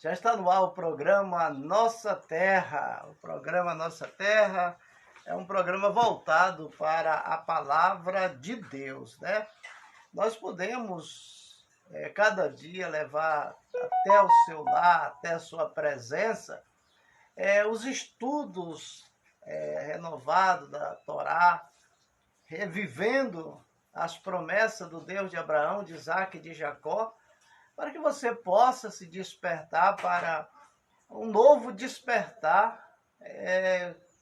Já está no ar o programa Nossa Terra. O programa Nossa Terra é um programa voltado para a palavra de Deus, né? Nós podemos, cada dia, levar até o seu lar, até a sua presença, os estudos renovados da Torá, revivendo as promessas do Deus de Abraão, de Isaac e de Jacó, para que você possa se despertar para um novo despertar,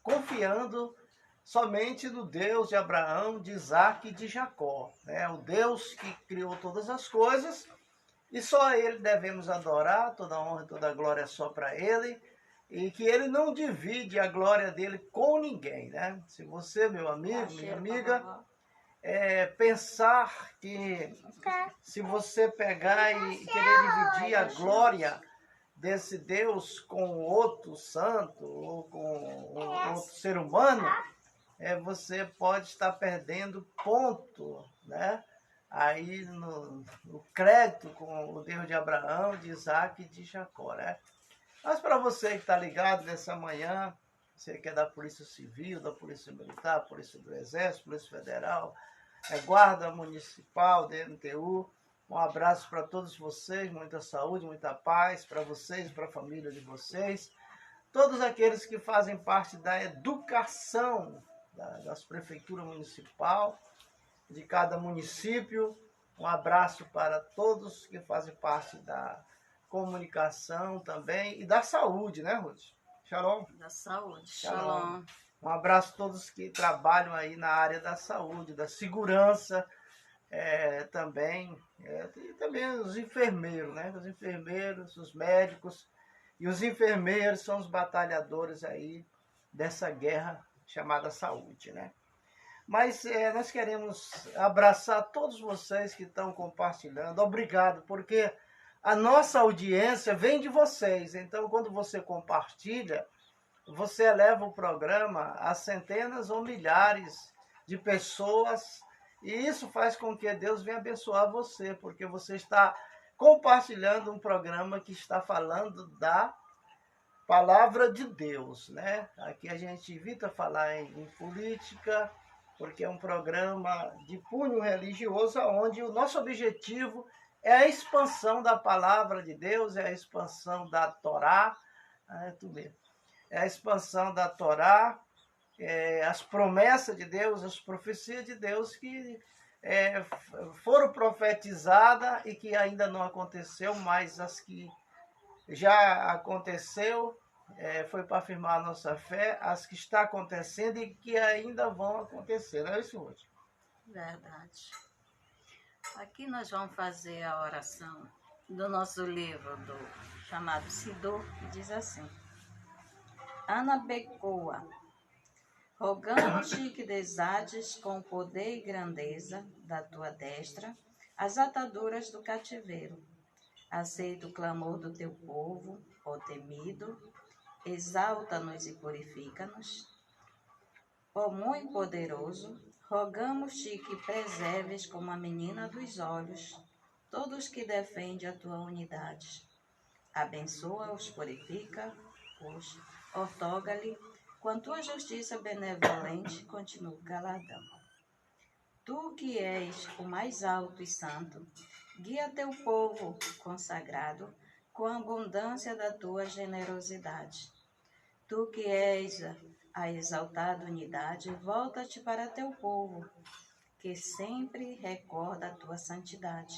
confiando somente no Deus de Abraão, de Isaac e de Jacó, né? O Deus que criou todas as coisas, e só a Ele devemos adorar, toda honra e toda glória é só para Ele, e que Ele não divide a glória dele com ninguém, né? Se você, meu amigo, minha amiga, pensar que se você pegar e querer dividir a glória desse Deus com outro santo ou com outro ser humano, você pode estar perdendo ponto, né? Aí no crédito com o Deus de Abraão, de Isaac e de Jacó, né? Mas para você que está ligado nessa manhã, você que é da Polícia Civil, da Polícia Militar, Polícia do Exército, Polícia Federal, Guarda Municipal, DMTU, um abraço para todos vocês, muita saúde, muita paz para vocês e para a família de vocês. Todos aqueles que fazem parte da educação das prefeituras municipal, de cada município, um abraço para todos que fazem parte da comunicação também e da saúde, né, Ruth? Shalom. Da saúde. Shalom. Um abraço a todos que trabalham aí na área da saúde, da segurança, também, e também os enfermeiros, né? Os enfermeiros, os médicos, e os enfermeiros são os batalhadores aí dessa guerra chamada saúde, né? Mas nós queremos abraçar todos vocês que estão compartilhando. Obrigado, porque a nossa audiência vem de vocês. Então, quando você compartilha, você eleva o programa a centenas ou milhares de pessoas, e isso faz com que Deus venha abençoar você, porque você está compartilhando um programa que está falando da palavra de Deus, né? Aqui a gente evita falar em política, porque é um programa de cunho religioso, onde o nosso objetivo é a expansão da palavra de Deus, é a expansão da Torá, é a expansão da Torá, as promessas de Deus, as profecias de Deus que foram profetizadas e que ainda não aconteceu, mas as que já aconteceu, foi para afirmar a nossa fé, as que está acontecendo e que ainda vão acontecer, não é isso, Ruth? Verdade. Aqui nós vamos fazer a oração do nosso livro chamado Sidor, que diz assim: Ana Becoa, rogamos-te que desates com o poder e grandeza da tua destra as ataduras do cativeiro. Aceita o clamor do teu povo, ó temido, exalta-nos e purifica-nos. Ó muito poderoso, rogamos-te que preserves como a menina dos olhos todos que defendem a tua unidade. Abençoa-os, purifica-os, outorga-lhe, com a tua justiça benevolente, continua o galardão. Tu que és o mais alto e santo, guia teu povo consagrado com a abundância da tua generosidade. Tu que és a exaltada unidade, volta-te para teu povo, que sempre recorda a tua santidade.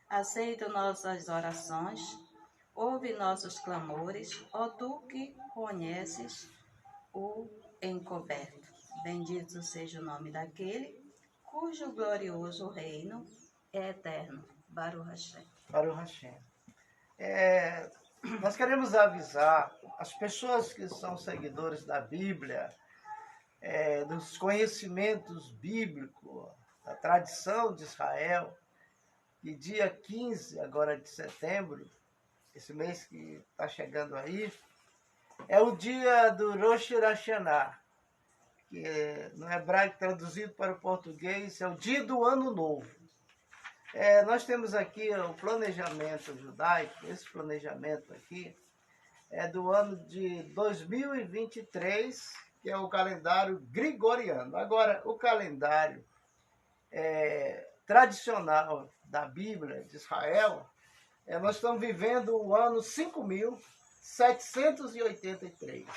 Aceita nossas orações, ouve nossos clamores, ó tu que conheces o encoberto. Bendito seja o nome daquele cujo glorioso reino é eterno. Baruch Hashem. Baruch Hashem. Nós queremos avisar as pessoas que são seguidores da Bíblia, dos conhecimentos bíblicos, da tradição de Israel, que dia 15 agora de setembro, esse mês que está chegando aí, é o dia do Rosh Hashanah, que no hebraico traduzido para o português é o dia do Ano Novo. Nós temos aqui o planejamento judaico. Esse planejamento aqui é do ano de 2023, que é o calendário gregoriano. Agora, o calendário tradicional da Bíblia de Israel, nós estamos vivendo o ano 5.783.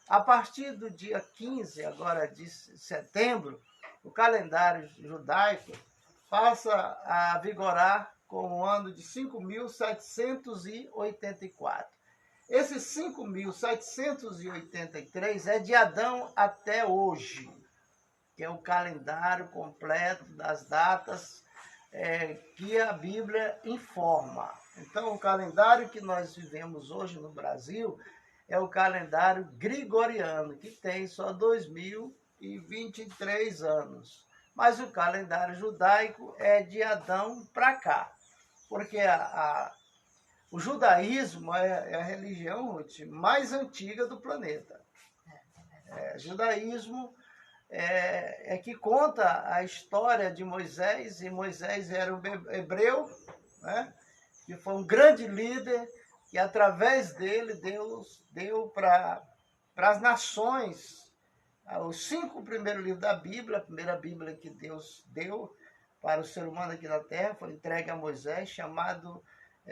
A partir do dia 15, agora de setembro, o calendário judaico passa a vigorar com o ano de 5.784. Esse 5.783 é de Adão até hoje, que é o calendário completo das datas que a Bíblia informa. Então, o calendário que nós vivemos hoje no Brasil é o calendário gregoriano, que tem só 2023 anos. Mas o calendário judaico é de Adão para cá, porque o judaísmo é a religião mais antiga do planeta. O judaísmo é que conta a história de Moisés, e Moisés era um hebreu, né, que foi um grande líder, e através dele Deus deu para as nações os 5 primeiros livros da Bíblia. A primeira Bíblia que Deus deu para o ser humano aqui na Terra foi entregue a Moisés, chamado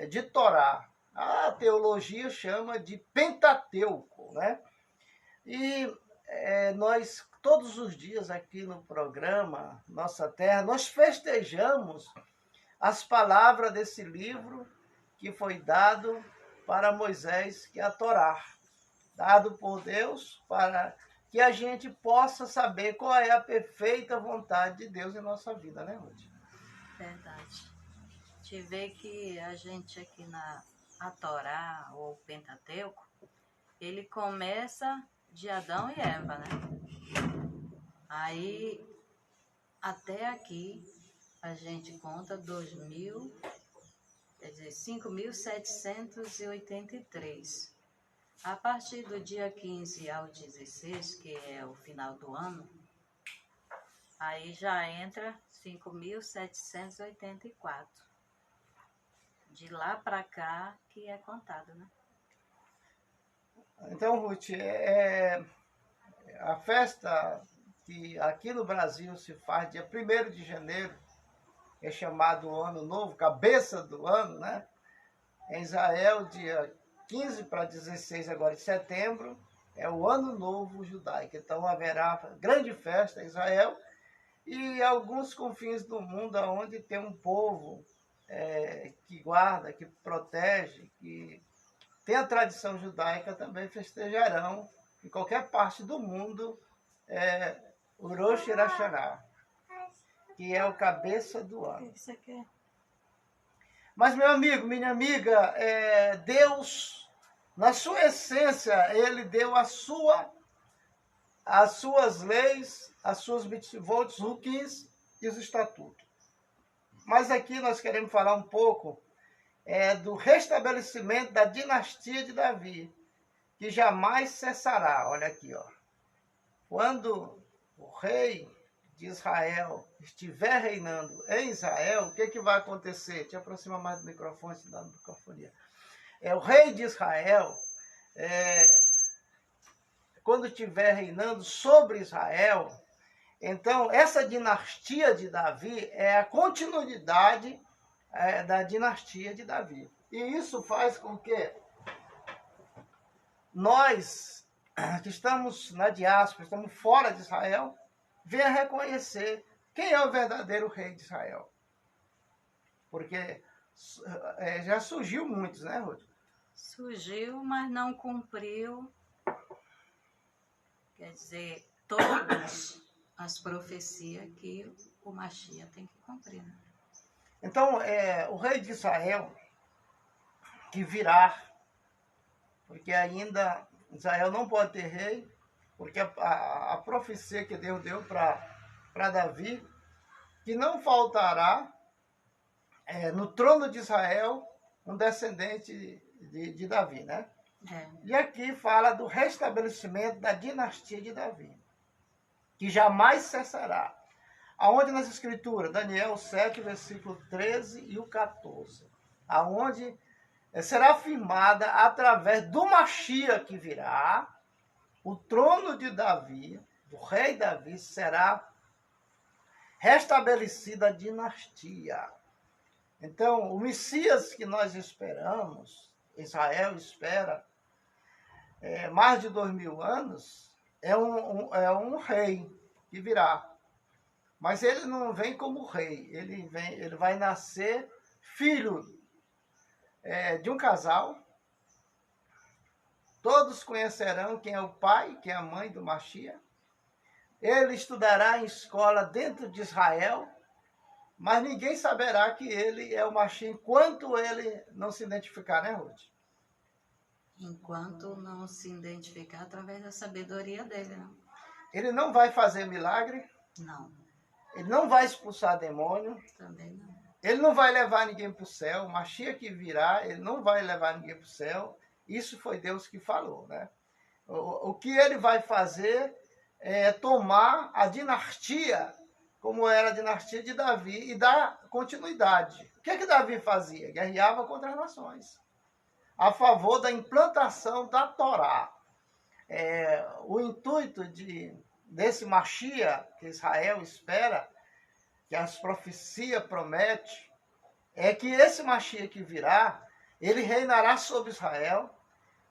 de Torá. A teologia chama de Pentateuco, né? E nós, todos os dias aqui no programa Nossa Terra, nós festejamos as palavras desse livro que foi dado para Moisés, que é a Torá, dado por Deus para que a gente possa saber qual é a perfeita vontade de Deus em nossa vida, né, Ruth? Verdade. Te vê que a gente aqui a Torá, ou Pentateuco, ele começa de Adão e Eva, né? Aí, até aqui, a gente conta 5.783. A partir do dia 15 ao 16, que é o final do ano, aí já entra 5.784. De lá para cá que é contado, né? Então, Ruth, a festa que aqui no Brasil se faz dia 1º de janeiro, é chamado Ano Novo, cabeça do ano, né? Em Israel, dia 15 para 16 agora de setembro, é o Ano Novo Judaico. Então haverá grande festa em Israel e alguns confins do mundo onde tem um povo que guarda, que protege, que tem a tradição judaica, também festejarão em qualquer parte do mundo o Rosh Hashanah, que é o cabeça do ano. O que você quer? Mas, meu amigo, minha amiga, Deus, na sua essência, Ele deu as suas leis, as suas mitzvot, os rukins e os estatutos. Mas aqui nós queremos falar um pouco do restabelecimento da dinastia de Davi, que jamais cessará. Olha aqui, ó. Quando o rei de Israel estiver reinando em Israel, o que vai acontecer? Te aproxima mais do microfone, se dá no microfone. O rei de Israel, quando estiver reinando sobre Israel, então essa dinastia de Davi é a continuidade da dinastia de Davi. E isso faz com que nós, que estamos na diáspora, estamos fora de Israel, venha reconhecer quem é o verdadeiro rei de Israel. Porque já surgiu muitos, né, Ruth? Surgiu, mas não cumpriu, quer dizer, todas as profecias que o Mashiach tem que cumprir, né? Então, o rei de Israel, que virá, porque ainda Israel não pode ter rei, porque a profecia que Deus deu para Davi, que não faltará no trono de Israel um descendente de Davi, né? E aqui fala do restabelecimento da dinastia de Davi, que jamais cessará. aonde nas escrituras? Daniel 7, versículo 13 e o 14. Aonde será afirmada através do Mashiach que virá, o trono de Davi, do rei Davi, será restabelecida a dinastia. Então, o Messias que nós esperamos, Israel espera, mais de 2000 anos, é um rei que virá. Mas ele não vem como rei, ele vai nascer filho de um casal. Todos conhecerão quem é o pai, quem é a mãe do Mashiach. Ele estudará em escola dentro de Israel, mas ninguém saberá que ele é o Mashiach enquanto ele não se identificar, né, Ruth? Enquanto não se identificar através da sabedoria dele, não? Ele não vai fazer milagre. Não. Ele não vai expulsar demônio. Também não. Ele não vai levar ninguém para o céu. O Mashiach que virá, ele não vai levar ninguém para o céu. Isso foi Deus que falou, né? O que ele vai fazer é tomar a dinastia, como era a dinastia de Davi, e dar continuidade. O que Davi fazia? Guerreava contra as nações, a favor da implantação da Torá. O intuito desse Mashiach, que Israel espera, que as profecias prometem, é que esse Mashiach que virá, ele reinará sobre Israel,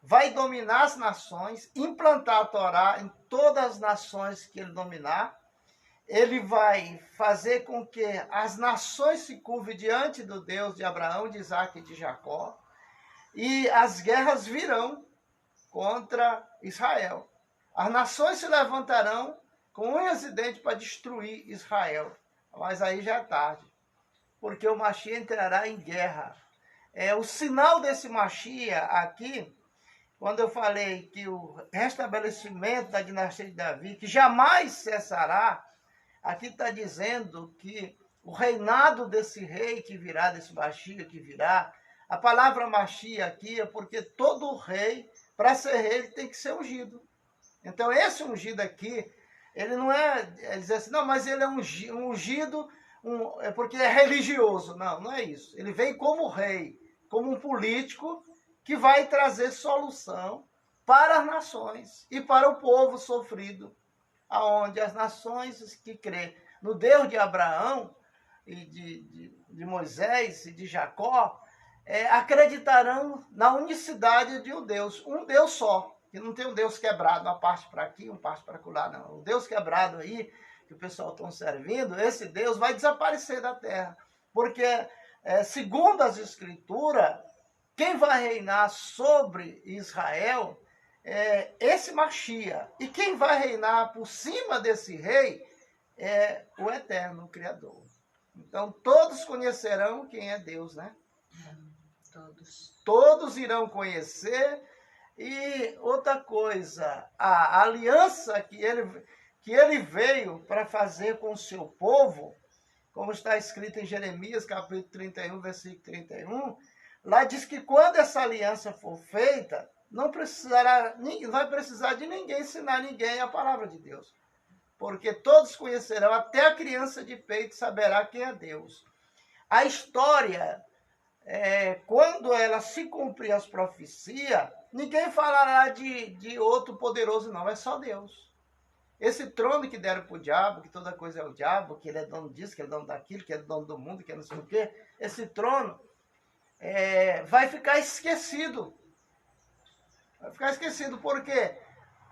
vai dominar as nações, implantar a Torá em todas as nações que ele dominar. Ele vai fazer com que as nações se curvem diante do Deus de Abraão, de Isaac e de Jacó. E as guerras virão contra Israel. As nações se levantarão com unhas e dentes para destruir Israel. Mas aí já é tarde, porque o Mashiach entrará em guerra. O sinal desse Mashiach aqui, quando eu falei que o restabelecimento da dinastia de Davi, que jamais cessará, aqui está dizendo que o reinado desse rei que virá, desse Mashiach que virá, a palavra Mashiach aqui é porque todo rei, para ser rei, ele tem que ser ungido. Então, esse ungido aqui, ele não é dizer assim, não, mas ele é um ungido porque é religioso. Não, não é isso. Ele vem como rei, como um político que vai trazer solução para as nações e para o povo sofrido, aonde as nações que crêem no Deus de Abraão e de Moisés e de Jacó, acreditarão na unicidade de um Deus só, que não tem um Deus quebrado, uma parte para aqui, uma parte para lá, não. O Deus quebrado aí, que o pessoal está servindo, esse Deus vai desaparecer da terra, porque, segundo as Escrituras, quem vai reinar sobre Israel é esse Mashiach. E quem vai reinar por cima desse rei é o Eterno, o Criador. Então, todos conhecerão quem é Deus, né? Todos. Todos irão conhecer. E outra coisa, a aliança que ele veio para fazer com o seu povo, como está escrito em Jeremias, capítulo 31, versículo 31, lá diz que quando essa aliança for feita, não vai precisar de ninguém ensinar ninguém a palavra de Deus. Porque todos conhecerão, até a criança de peito saberá quem é Deus. A história, quando ela se cumprir as profecias, ninguém falará de outro poderoso, não, é só Deus. Esse trono que deram para o diabo, que toda coisa é o diabo, que ele é dono disso, que ele é dono daquilo, que ele é dono do mundo, que é não sei o quê, esse trono vai ficar esquecido. Vai ficar esquecido porque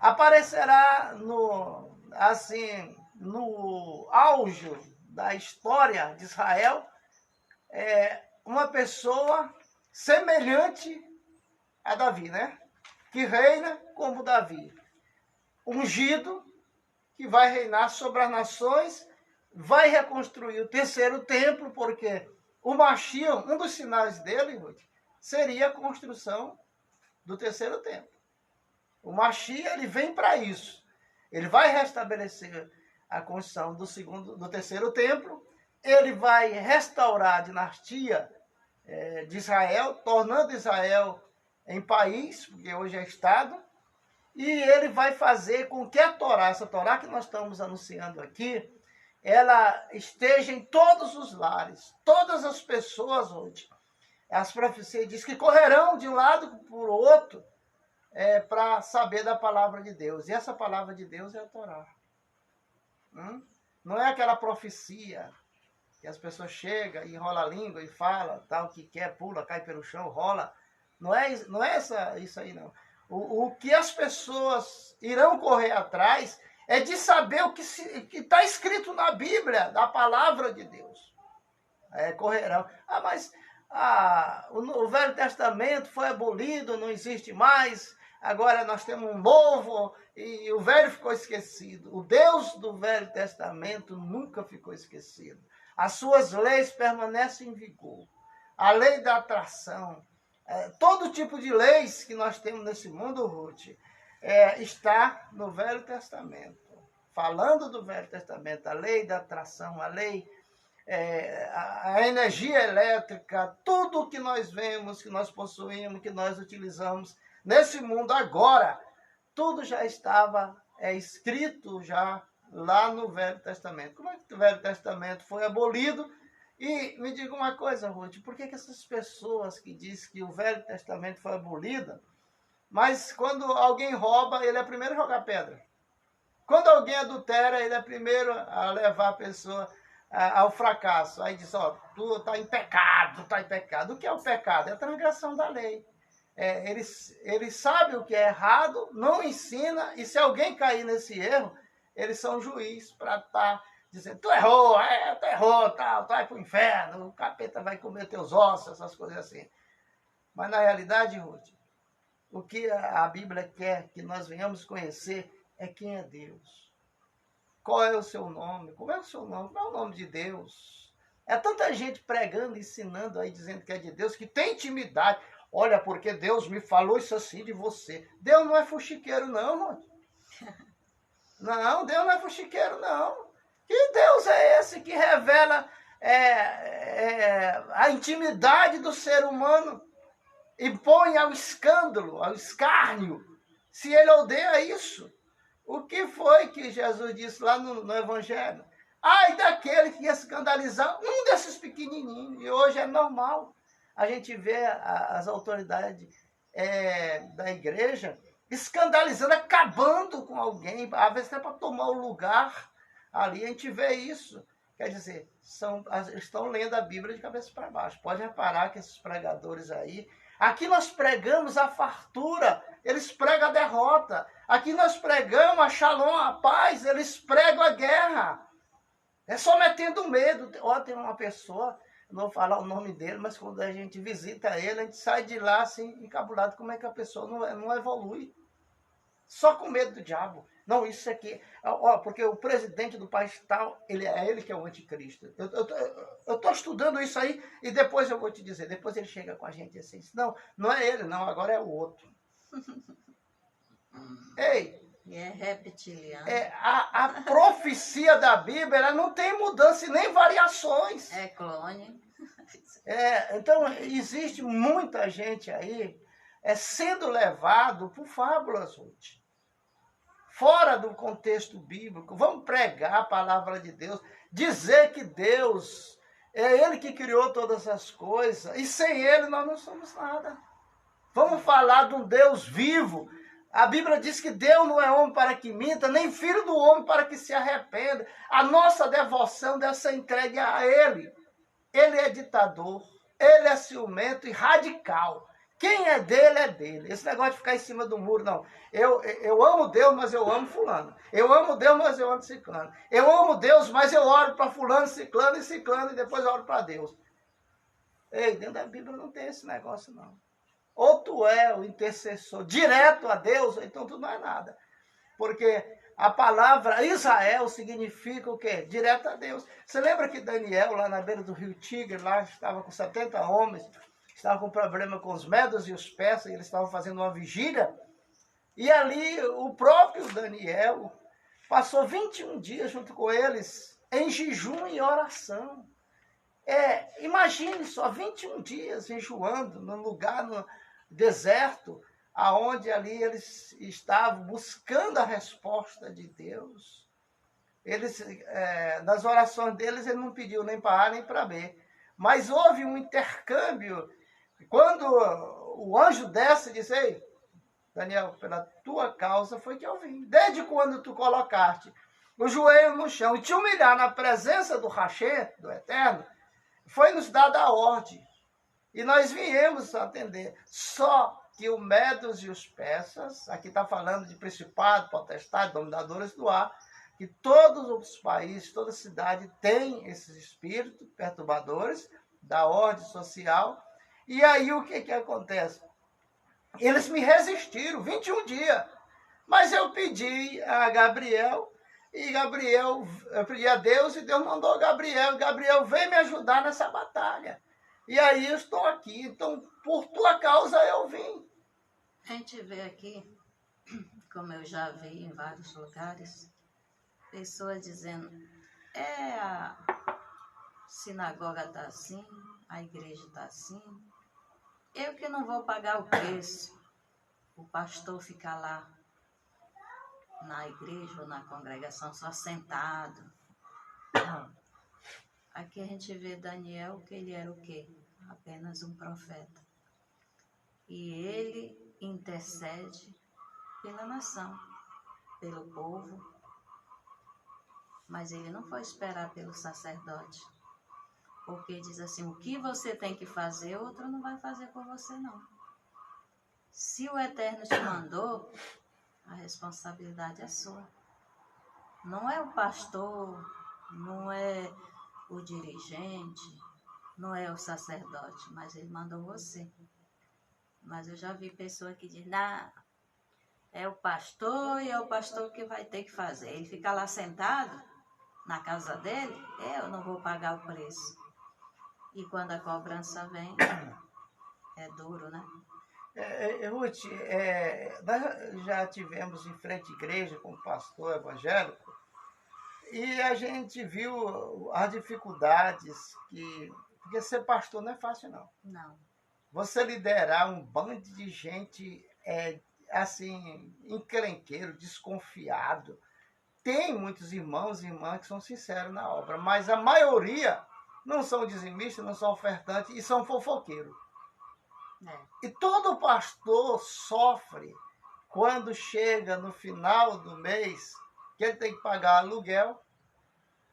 aparecerá no auge da história de Israel uma pessoa semelhante a Davi, né? Que reina como Davi. Ungido, que vai reinar sobre as nações, vai reconstruir o terceiro templo, porque o Mashiach, um dos sinais dele, seria a construção do terceiro templo. O Mashiach, ele vem para isso. Ele vai restabelecer a construção do terceiro templo, ele vai restaurar a dinastia de Israel, tornando Israel em país, porque hoje é Estado, e ele vai fazer com que a Torá, essa Torá que nós estamos anunciando aqui, ela esteja em todos os lares, todas as pessoas hoje. As profecias dizem que correrão de um lado para o outro para saber da palavra de Deus. E essa palavra de Deus é a Torá. Não é aquela profecia que as pessoas chegam, enrola a língua e fala, tal, o que quer, pula, cai pelo chão, rola. Não é isso aí, não. O que as pessoas irão correr atrás é de saber o que está escrito na Bíblia, da palavra de Deus. Correrão. Mas o Velho Testamento foi abolido, não existe mais, agora nós temos um novo, e o velho ficou esquecido. O Deus do Velho Testamento nunca ficou esquecido. As suas leis permanecem em vigor. A lei da atração, todo tipo de leis que nós temos nesse mundo, Ruth, está no Velho Testamento. Falando do Velho Testamento, a lei da atração, a lei, a energia elétrica, tudo que nós vemos, que nós possuímos, que nós utilizamos nesse mundo agora, tudo já estava escrito já lá no Velho Testamento. Como é que o Velho Testamento foi abolido? E me diga uma coisa, Ruth, por que essas pessoas que dizem que o Velho Testamento foi abolido, mas quando alguém rouba, ele é o primeiro a jogar pedra? Quando alguém adultera, ele é o primeiro a levar a pessoa ao fracasso. Aí diz, tu está em pecado, está em pecado. O que é o pecado? É a transgressão da lei. Eles sabem o que é errado, não ensina, e se alguém cair nesse erro, eles são juiz para estar dizendo, tu errou, tal, tu vai para o inferno, o capeta vai comer teus ossos, essas coisas assim. Mas na realidade, Ruth, o que a Bíblia quer que nós venhamos conhecer é quem é Deus. Qual é o seu nome? Como é o seu nome? Qual é o nome de Deus? É tanta gente pregando, ensinando aí, dizendo que é de Deus, que tem intimidade. Olha, porque Deus me falou isso assim de você. Deus não é fuxiqueiro, não, Ruth. Não, Deus não é fuxiqueiro, não. Que Deus é esse que revela a intimidade do ser humano e põe ao escândalo, ao escárnio, se ele odeia isso? O que foi que Jesus disse lá no Evangelho? Ai daquele que ia escandalizar um desses pequenininhos. E hoje é normal. A gente vê as autoridades da igreja escandalizando, acabando com alguém, às vezes até para tomar o lugar ali, a gente vê isso. Quer dizer, estão lendo a Bíblia de cabeça para baixo. Pode reparar que esses pregadores aí, aqui nós pregamos a fartura, eles pregam a derrota. Aqui nós pregamos a shalom, a paz, eles pregam a guerra. É só metendo medo. Tem uma pessoa, não vou falar o nome dele, mas quando a gente visita ele, a gente sai de lá assim, encabulado, como é que a pessoa não evolui? Só com medo do diabo. Não, isso aqui... porque o presidente do país tal, ele que é o anticristo. Eu estou estudando isso aí e depois eu vou te dizer. Depois ele chega com a gente assim, não é ele, não, agora é o outro. Ei, é reptiliano. A profecia da Bíblia, ela não tem mudança e nem variações. É clone. Então, existe muita gente aí sendo levado por fábulas, Ruth. Fora do contexto bíblico. Vamos pregar a palavra de Deus, dizer que Deus é Ele que criou todas as coisas, e sem Ele nós não somos nada. Vamos falar de um Deus vivo. A Bíblia diz que Deus não é homem para que minta, nem filho do homem para que se arrependa. A nossa devoção deve ser entregue a Ele. Ele é ditador, Ele é ciumento e radical. Quem é dele. Esse negócio de ficar em cima do muro, não. Eu amo Deus, mas eu amo fulano. Eu amo Deus, mas eu amo ciclano. Eu amo Deus, mas eu oro para fulano, ciclano, e depois eu oro para Deus. Ei, dentro da Bíblia não tem esse negócio, não. Ou tu é o intercessor direto a Deus, ou então tu não é nada. Porque a palavra Israel significa o quê? Direto a Deus. Você lembra que Daniel, lá na beira do rio Tigre, lá estava com 70 homens, estava com problema com os medos e os persas, e eles estavam fazendo uma vigília. E ali o próprio Daniel passou 21 dias junto com eles, em jejum e oração. Imagine só, 21 dias jejuando num lugar, no deserto, aonde ali eles estavam buscando a resposta de Deus. eles, nas orações deles, ele não pediu nem para A nem para B. Mas houve um intercâmbio. Quando o anjo desce e diz, ei, Daniel, pela tua causa foi que eu vim. Desde quando tu colocaste o joelho no chão e te humilhar na presença do Rachê, do Eterno, foi nos dada a ordem. E nós viemos atender. Só que o Medos e os persas, aqui está falando de principado, potestade, dominadores do ar, que todos os países, toda cidade tem esses espíritos perturbadores da ordem social. E aí o que acontece? Eles me resistiram 21 dias. Mas eu pedi a Gabriel, e eu pedi a Deus, e Deus mandou Gabriel. Gabriel veio me ajudar nessa batalha. E aí eu estou aqui. Então, por tua causa eu vim. A gente vê aqui, como eu já vi em vários lugares, pessoas dizendo, a sinagoga está assim, a igreja está assim, eu que não vou pagar o preço, o pastor ficar lá na igreja ou na congregação só sentado. Aqui a gente vê Daniel, que ele era o quê? Apenas um profeta. E ele intercede pela nação, pelo povo, mas ele não foi esperar pelo sacerdote, porque diz assim, o que você tem que fazer, outro não vai fazer por você não. Se o Eterno te mandou, a responsabilidade é sua. Não é o pastor, não é o dirigente, não é o sacerdote, mas ele mandou você. Mas eu já vi pessoa que diz, não, é o pastor e é o pastor que vai ter que fazer. Ele fica lá sentado na casa dele, eu não vou pagar o preço. E quando a cobrança vem, é duro, né? Ruth, nós já tivemos em frente à igreja com um pastor evangélico e a gente viu as dificuldades porque ser pastor não é fácil, não. Não. Você liderar um bando de gente assim, encrenqueiro, desconfiado. Tem muitos irmãos e irmãs que são sinceros na obra, mas a maioria não são dizimistas, não são ofertantes e são fofoqueiros. E todo pastor sofre quando chega no final do mês, que ele tem que pagar aluguel,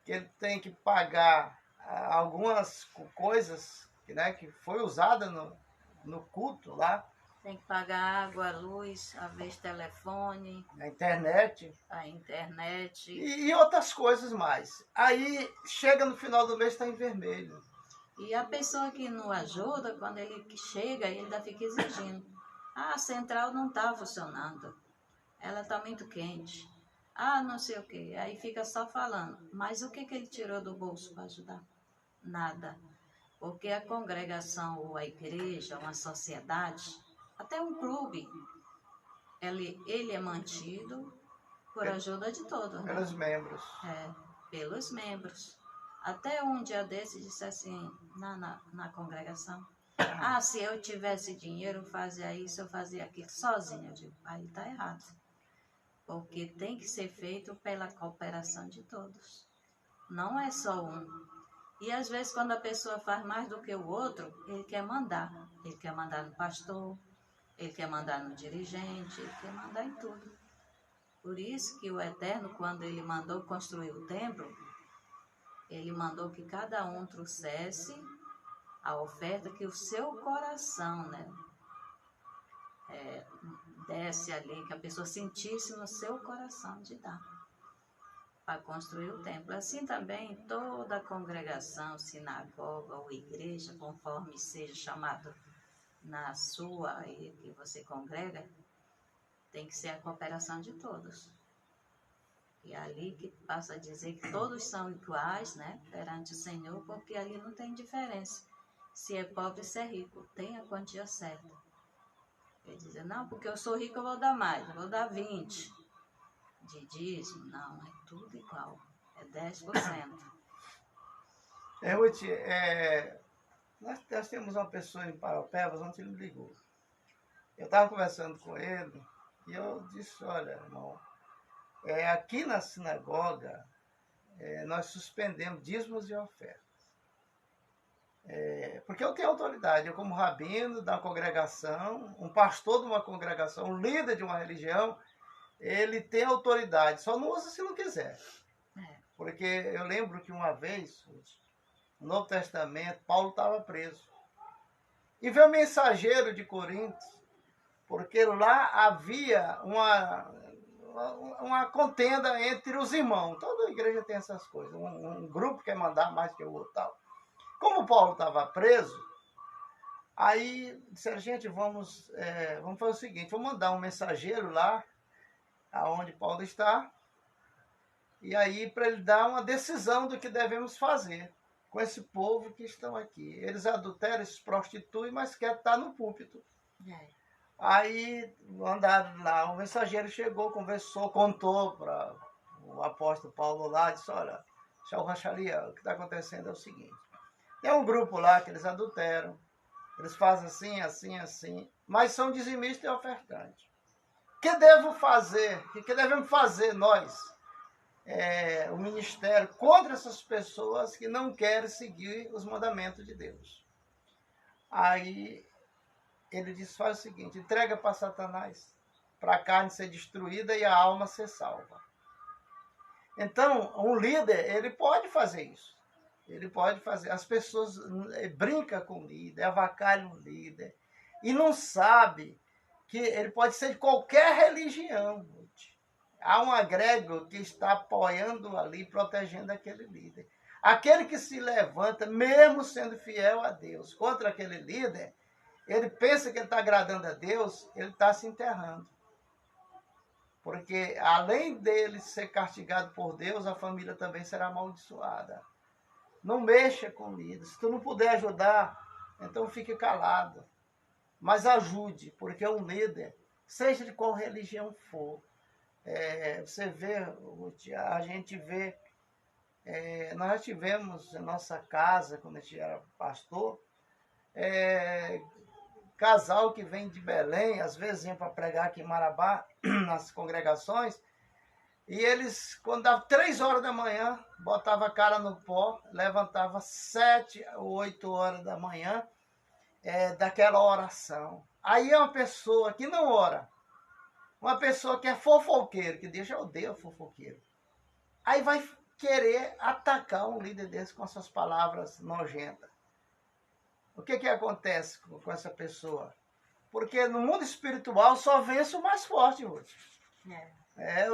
que ele tem que pagar algumas coisas, né, que foi usada no culto lá. Tem que pagar água, luz, a vez telefone. A internet. E outras coisas mais. Aí chega no final do mês, está em vermelho. E a pessoa que não ajuda, quando ele chega, ele ainda fica exigindo. A central não está funcionando. Ela está muito quente. Não sei o quê. Aí fica só falando. Mas o que ele tirou do bolso para ajudar? Nada. Porque a congregação ou a igreja, uma sociedade, até um clube, ele é mantido por ajuda de todos. Pelos membros. Pelos membros. Até um dia desse disse assim, na congregação, se eu tivesse dinheiro, eu fazia isso, eu fazia aquilo sozinho. Eu digo, aí está errado. Porque tem que ser feito pela cooperação de todos. Não é só um. E às vezes quando a pessoa faz mais do que o outro, ele quer mandar. Ele quer mandar no pastor, ele quer mandar no dirigente, ele quer mandar em tudo. Por isso que o Eterno, quando ele mandou construir o templo, ele mandou que cada um trouxesse a oferta que o seu coração, né, desse ali, que a pessoa sentisse no seu coração de dar, para construir o templo. Assim também toda a congregação, sinagoga ou igreja, conforme seja chamado na sua, aí que você congrega, tem que ser a cooperação de todos. E ali que passa a dizer que todos são iguais, né, perante o Senhor, porque ali não tem diferença. Se é pobre, se é rico, tem a quantia certa. Ele diz, não, porque eu sou rico, eu vou dar mais, eu vou dar 20 de dízimo. Não, é tudo igual, é 10%. Ruth, nós temos uma pessoa em Paraupebas, ontem ele me ligou. Eu estava conversando com ele e eu disse, olha, irmão, aqui na sinagoga, nós suspendemos dízimos e ofertas. Porque eu tenho autoridade, eu como rabino da congregação, um pastor de uma congregação, um líder de uma religião, ele tem autoridade, só não usa se não quiser. Porque eu lembro que uma vez, no Novo Testamento, Paulo estava preso. E veio o mensageiro de Corinto, porque lá havia uma contenda entre os irmãos. Toda igreja tem essas coisas. Um grupo quer mandar mais que o outro. Tal. Como Paulo estava preso, aí disseram, gente, vamos fazer o seguinte, vamos mandar um mensageiro lá, aonde Paulo está, e aí para ele dar uma decisão do que devemos fazer com esse povo que estão aqui. Eles adulteram, se prostituem, mas querem estar no púlpito. Aí andaram lá, o mensageiro chegou, conversou, contou para o apóstolo Paulo lá, disse, olha, Shaul Rachalia, o que está acontecendo é o seguinte, tem um grupo lá que eles adulteram, eles fazem assim, assim, assim, mas são dizimistas e ofertantes. O que devo fazer? O que devemos fazer nós, o ministério, contra essas pessoas que não querem seguir os mandamentos de Deus? Aí ele diz, faz o seguinte, entrega para Satanás, para a carne ser destruída e a alma ser salva. Então, um líder, ele pode fazer isso. Ele pode fazer. As pessoas brincam com o líder, avacalham o líder, e não sabe que ele pode ser de qualquer religião. Há um egrégor que está apoiando ali, protegendo aquele líder. Aquele que se levanta, mesmo sendo fiel a Deus, contra aquele líder, ele pensa que ele está agradando a Deus, ele está se enterrando. Porque além dele ser castigado por Deus, a família também será amaldiçoada. Não mexa com o líder. Se tu não puder ajudar, então fique calado. Mas ajude, porque um líder, seja de qual religião for, você vê, a gente vê, nós já tivemos em nossa casa, quando a gente era pastor, casal que vem de Belém, às vezes vem para pregar aqui em Marabá, nas congregações, e eles, quando dava 3 horas da manhã, botava a cara no pó, levantava 7 ou 8 horas da manhã, daquela oração. Aí é uma pessoa que não ora, uma pessoa que é fofoqueiro, que Deus já odeia fofoqueiro. Aí vai querer atacar um líder desse com suas palavras nojentas. O que acontece com essa pessoa? Porque no mundo espiritual só vence o mais forte, Ruth.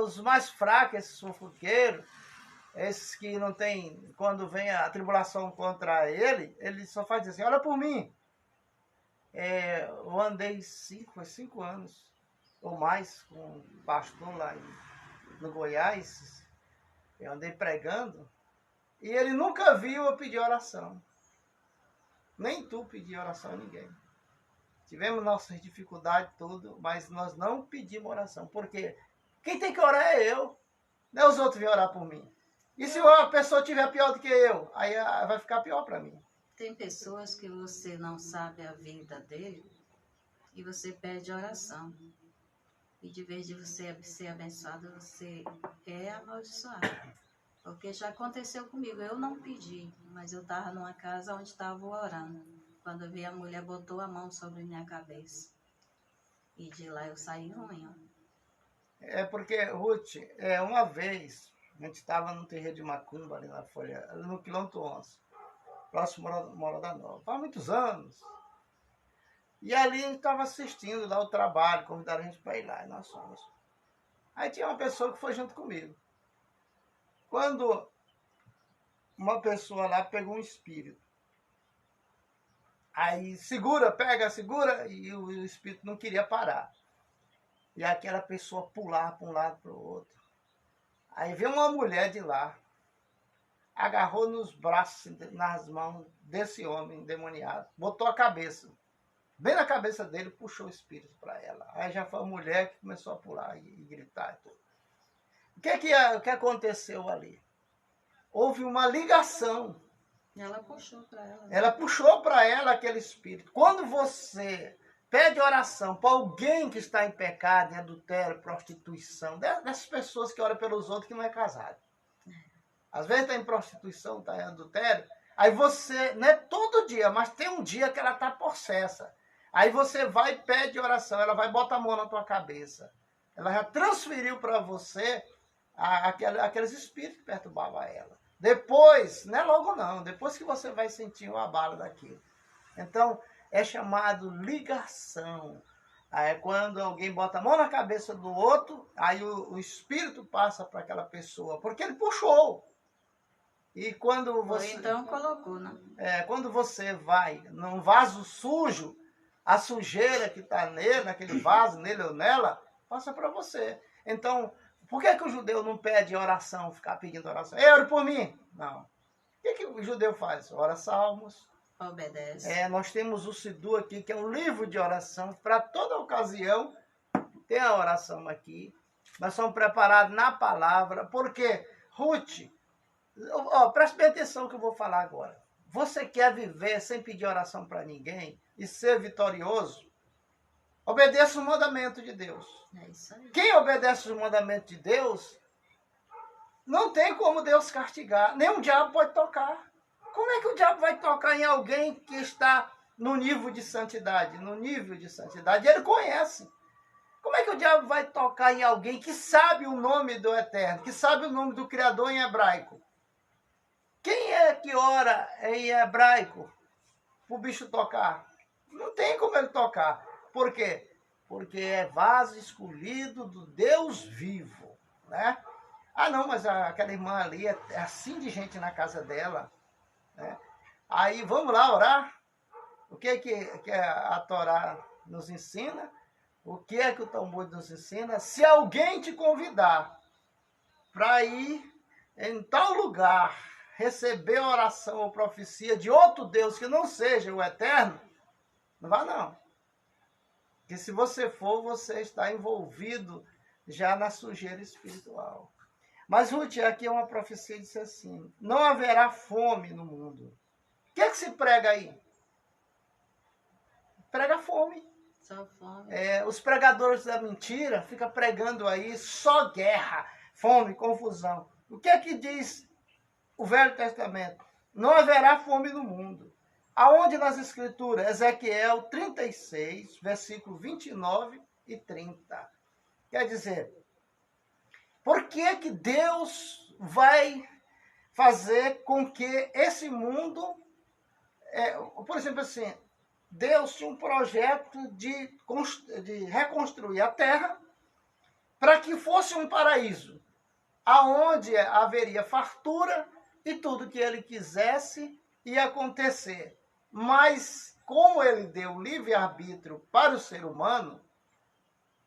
Os mais fracos, esses fofoqueiros, esses que não tem, quando vem a tribulação contra ele só faz assim, olha por mim. Eu andei 5 anos ou mais com um pastor lá no Goiás, eu andei pregando, e ele nunca viu eu pedir oração. Nem tu pedir oração a ninguém. Tivemos nossas dificuldades tudo, mas nós não pedimos oração, porque quem tem que orar é eu, não é os outros virem orar por mim. E se a pessoa estiver pior do que eu, aí vai ficar pior para mim. Tem pessoas que você não sabe a vida dele e você pede oração. E de vez de você ser abençoado, você é amaldiçoado. Porque já aconteceu comigo. Eu não pedi, mas eu estava numa casa onde estava orando. Quando eu vi a mulher, botou a mão sobre minha cabeça. E de lá eu saí ruim. Porque, Ruth, uma vez, a gente estava no terreiro de Macumba, ali na Folha, no quilômetro 11, próximo Morada Nova, há muitos anos. E ali a gente estava assistindo lá o trabalho, convidaram a gente para ir lá, e nós fomos. Aí tinha uma pessoa que foi junto comigo. Quando uma pessoa lá pegou um espírito, aí segura, e o espírito não queria parar. E aquela pessoa pular para um lado para o outro. Aí veio uma mulher de lá, agarrou nos braços, nas mãos desse homem endemoniado, botou a cabeça, bem na cabeça dele, puxou o espírito para ela. Aí já foi a mulher que começou a pular e gritar. E tudo. O que aconteceu ali? Houve uma ligação. Ela puxou para ela. Ela puxou para ela aquele espírito. Quando você pede oração para alguém que está em pecado, em adultério, prostituição, dessas pessoas que oram pelos outros que não é casado. às vezes está em prostituição, está em adultério, aí você, não é todo dia, mas tem um dia que ela está possessa. Aí você vai e pede oração, ela vai botar a mão na tua cabeça. Ela já transferiu para você aqueles espíritos que perturbavam ela. Depois, não é logo não, depois que você vai sentir uma bala daquilo. Então, é chamado ligação. É quando alguém bota a mão na cabeça do outro, aí o espírito passa para aquela pessoa, porque ele puxou. E quando você... Ou então colocou, né? Quando você vai num vaso sujo, a sujeira que está nele, naquele vaso, nele ou nela, passa para você. Então, por que o judeu não pede oração, ficar pedindo oração? Ore por mim. Não. O que o judeu faz? Ora salmos. Obedece. Nós temos o Sidu aqui, que é um livro de oração. Para toda ocasião, tem a oração aqui. Nós somos preparados na palavra. Porque, Ruth, preste bem atenção no que eu vou falar agora. Você quer viver sem pedir oração para ninguém e ser vitorioso? Obedeça o mandamento de Deus. É isso aí. Quem obedece o mandamento de Deus, não tem como Deus castigar. Nem o diabo pode tocar. Como é que o diabo vai tocar em alguém que está no nível de santidade? No nível de santidade, ele conhece. Como é que o diabo vai tocar em alguém que sabe o nome do Eterno, que sabe o nome do Criador em hebraico? Quem é que ora em hebraico para o bicho tocar? Não tem como ele tocar. Por quê? Porque é vaso escolhido do Deus vivo, né? Ah, não, mas aquela irmã ali é assim de gente na casa dela, né? Aí, vamos lá orar? O que a Torá nos ensina? O que é que o Talmud nos ensina? Se alguém te convidar para ir em tal lugar, receber oração ou profecia de outro Deus que não seja o Eterno, não vá não. Porque se você for, você está envolvido já na sujeira espiritual. Mas, Ruth, aqui é uma profecia que diz assim: não haverá fome no mundo. O que é que se prega aí? Prega fome. Só fome. Os pregadores da mentira ficam pregando aí só guerra, fome, confusão. O que é que diz o Velho Testamento? Não haverá fome no mundo. Aonde nas Escrituras? Ezequiel 36, versículo 29 e 30. Quer dizer, por que Deus vai fazer com que esse mundo... por exemplo assim, Deus tinha um projeto de reconstruir a terra para que fosse um paraíso, aonde haveria fartura e tudo que ele quisesse ia acontecer. Mas, como ele deu livre-arbítrio para o ser humano,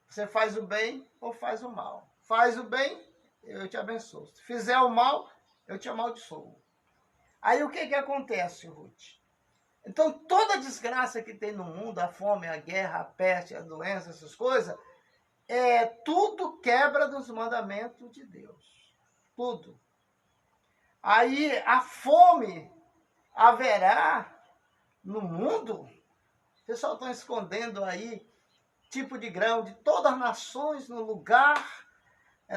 você faz o bem ou faz o mal. Faz o bem, eu te abençoo. Se fizer o mal, eu te amaldiçoo. Aí o que acontece, Ruth? Então, toda desgraça que tem no mundo, a fome, a guerra, a peste, a doença, essas coisas, tudo quebra dos mandamentos de Deus. Tudo. Aí a fome haverá no mundo. O pessoal está escondendo aí tipo de grão de todas as nações no lugar,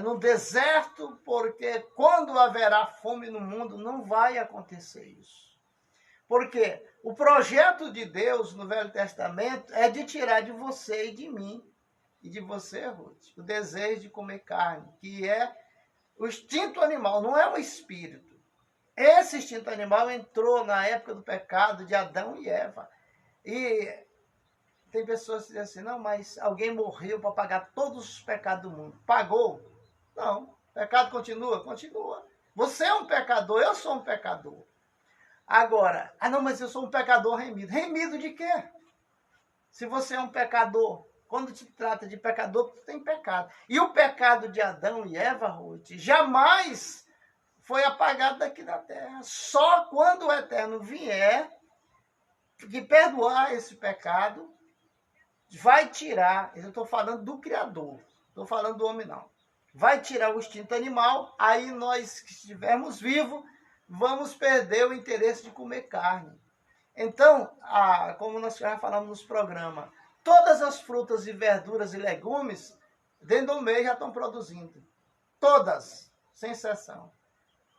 no deserto, porque quando haverá fome no mundo não vai acontecer isso. Porque o projeto de Deus no Velho Testamento é de tirar de você e de mim, e de você, Ruth, o desejo de comer carne, que é o instinto animal, não é um espírito. Esse instinto animal entrou na época do pecado de Adão e Eva. E tem pessoas que dizem assim, não, mas alguém morreu para pagar todos os pecados do mundo. Pagou? Não. O pecado continua? Continua. Você é um pecador, eu sou um pecador. Agora, não, mas eu sou um pecador remido. Remido de quê? Se você é um pecador, quando te trata de pecador, você tem pecado. E o pecado de Adão e Eva, Ruth, jamais foi apagado daqui da terra. Só quando o Eterno vier, que perdoar esse pecado, vai tirar, eu estou falando do Criador, estou falando do homem não, vai tirar o instinto animal, aí nós que estivermos vivos, vamos perder o interesse de comer carne. Então, como nós já falamos nos programas, todas as frutas e verduras e legumes, dentro do mês já estão produzindo. Todas, sem exceção.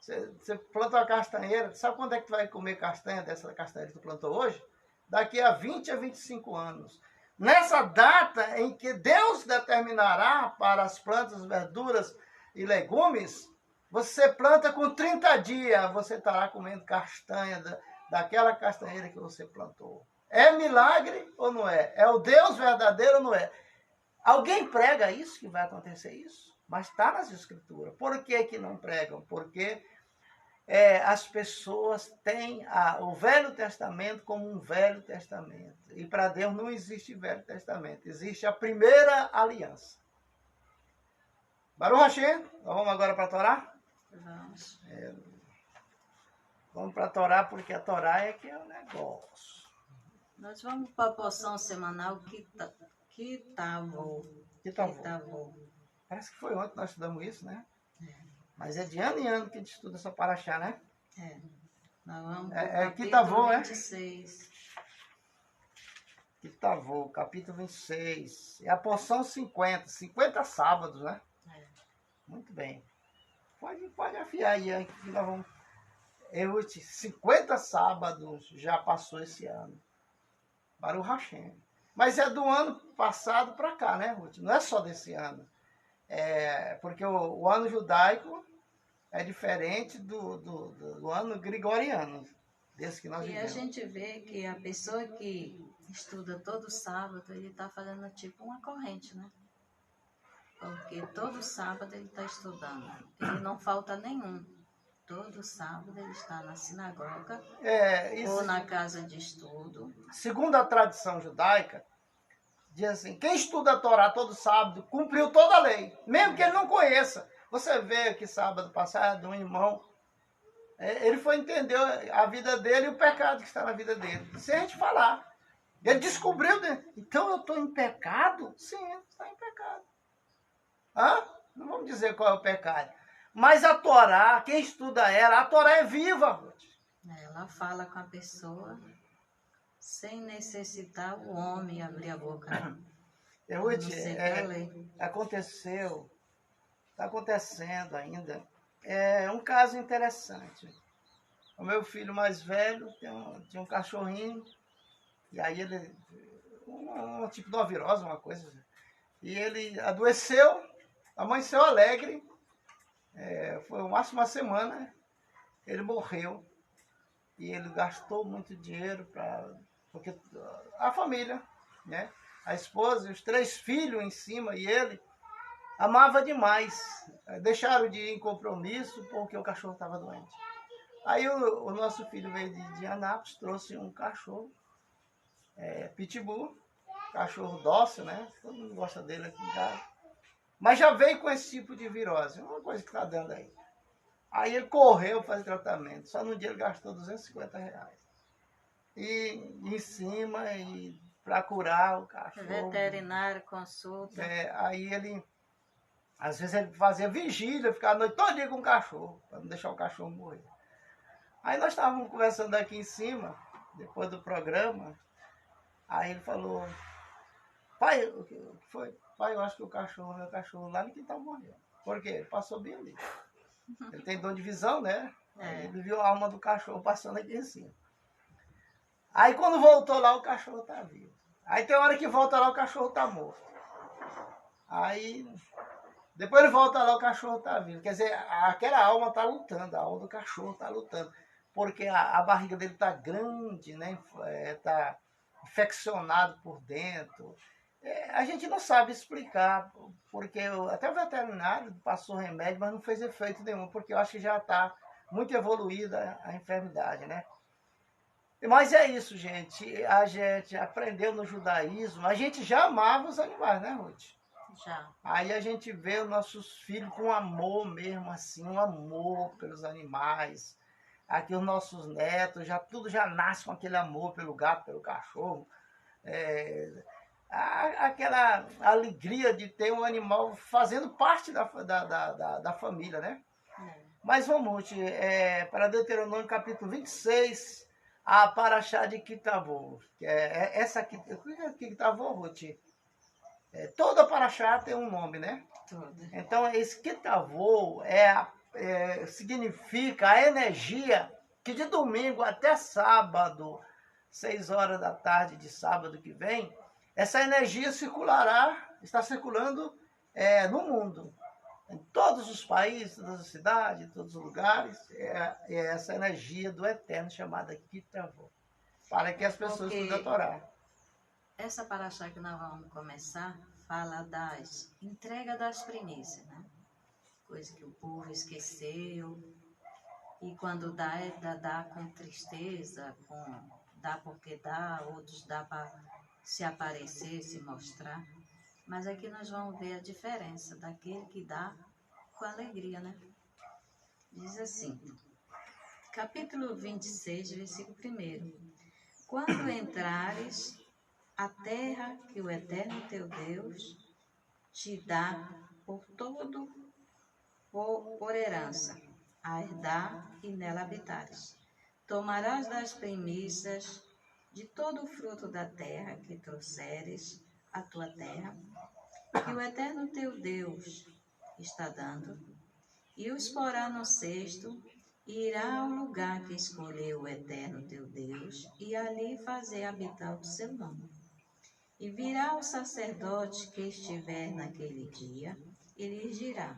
Você planta uma castanheira, sabe quando é que tu vai comer castanha dessa castanheira que tu plantou hoje? Daqui a 20 a 25 anos. Nessa data em que Deus determinará para as plantas, verduras e legumes, você planta com 30 dias, você estará comendo castanha daquela castanheira que você plantou. É milagre ou não é? É o Deus verdadeiro ou não é? Alguém prega isso, que vai acontecer isso? Mas está nas escrituras. Por que que não pregam? Porque as pessoas têm o Velho Testamento como um Velho Testamento. E para Deus não existe Velho Testamento. Existe a primeira aliança. Baruch Hashem, nós vamos agora para a Torá? Vamos. Vamos para a Torá, porque a Torá é que é o negócio. Nós vamos para a porção semanal Kitavô. Parece que foi ontem que nós estudamos isso, né? Mas é de ano em ano que a gente estuda essa paraxá, né? Nós vamos para o Kitavô, 26. Kitavô, capítulo 26. É a porção 50. 50 sábados, né? Muito bem. Pode afiar aí. Nós vamos... 50 sábados já passou esse ano. Baruch Hashem. Mas é do ano passado para cá, né, Ruth? Não é só desse ano. Porque o ano judaico é diferente do ano gregoriano, desse que nós vivemos. E a gente vê que a pessoa que estuda todo sábado, ele está fazendo tipo uma corrente, né? Porque todo sábado ele está estudando. Ele não falta nenhum. Todo sábado ele está na sinagoga ou na casa de estudo. Segundo a tradição judaica, diz assim, quem estuda a Torá todo sábado cumpriu toda a lei, mesmo que ele não conheça. Você vê que sábado passado um irmão, ele foi entender a vida dele e o pecado que está na vida dele, sem a gente falar. Ele descobriu, então eu estou em pecado? Sim, está em pecado. Não vamos dizer qual é o pecado. Mas a Torá, quem estuda ela, a Torá é viva, Ruth. Ela fala com a pessoa sem necessitar o homem abrir a boca. Ruth, está acontecendo ainda. É um caso interessante. O meu filho mais velho tinha um cachorrinho, e aí ele, um tipo de uma virose, uma coisa, e ele adoeceu, amanheceu alegre, foi no máximo uma semana, ele morreu, e ele gastou muito dinheiro porque a família, né, a esposa e os 3 filhos em cima, e ele amava demais, deixaram de ir em compromisso porque o cachorro estava doente. Aí o nosso filho veio de Anápolis, trouxe um cachorro, pitbull, cachorro dócil, né? Todo mundo gosta dele aqui em casa. Mas já veio com esse tipo de virose, uma coisa que está dando aí. Aí ele correu fazer tratamento, só no dia ele gastou R$250. E em cima, para curar o cachorro. Veterinário, consulta. Aí ele, às vezes ele fazia vigília, ficava a noite toda com o cachorro, para não deixar o cachorro morrer. Aí nós estávamos conversando aqui em cima, depois do programa, aí ele falou, pai, o que foi? Pai, eu acho que meu cachorro lá no quintal morreu. Por quê? Ele passou bem ali. Ele tem dom de visão, né? Aí ele viu a alma do cachorro passando aqui em cima. Aí quando voltou lá, o cachorro tá vivo. Aí tem hora que volta lá, o cachorro tá morto. Aí, depois ele volta lá, o cachorro tá vivo. Quer dizer, aquela alma tá lutando, a alma do cachorro tá lutando. Porque a barriga dele tá grande, né? Tá infeccionado por dentro. A gente não sabe explicar, porque até o veterinário passou remédio, mas não fez efeito nenhum, porque eu acho que já está muito evoluída a enfermidade, né? Mas é isso, gente. A gente aprendeu no judaísmo, a gente já amava os animais, né, Ruth? Já. Aí a gente vê os nossos filhos com amor mesmo, assim, um amor pelos animais. Aqui os nossos netos, tudo já nasce com aquele amor pelo gato, pelo cachorro. Aquela alegria de ter um animal fazendo parte da família, né? Mas vamos, para Deuteronômio capítulo 26, a paraxá de Kitavô. Essa aqui, o que Kitavô, Ruth? Toda paraxá tem um nome, né? Tudo. Então, esse Kitavô é a significa a energia que de domingo até sábado, 6 horas da tarde de sábado que vem, essa energia está circulando no mundo. Em todos os países, todas as cidades, em todos os lugares, é essa energia do Eterno chamada Kitavô, para que as pessoas estudem a Torá. Essa paraxá que nós vamos começar fala das entrega das primícias, né? Coisa que o povo esqueceu. E quando dá, dá com tristeza, dá porque dá, outros dá para se aparecer, se mostrar. Mas aqui nós vamos ver a diferença daquele que dá com alegria, né? Diz assim, capítulo 26, versículo 1. Quando entrares a terra que o Eterno teu Deus te dá por herança, a herdar e nela habitares. Tomarás das primícias de todo o fruto da terra que trouxeres à tua terra, que o Eterno teu Deus está dando, e os porá no cesto, e irá ao lugar que escolheu o Eterno teu Deus, e ali fazer habitar o seu nome. E virá o sacerdote que estiver naquele dia, e lhes dirá: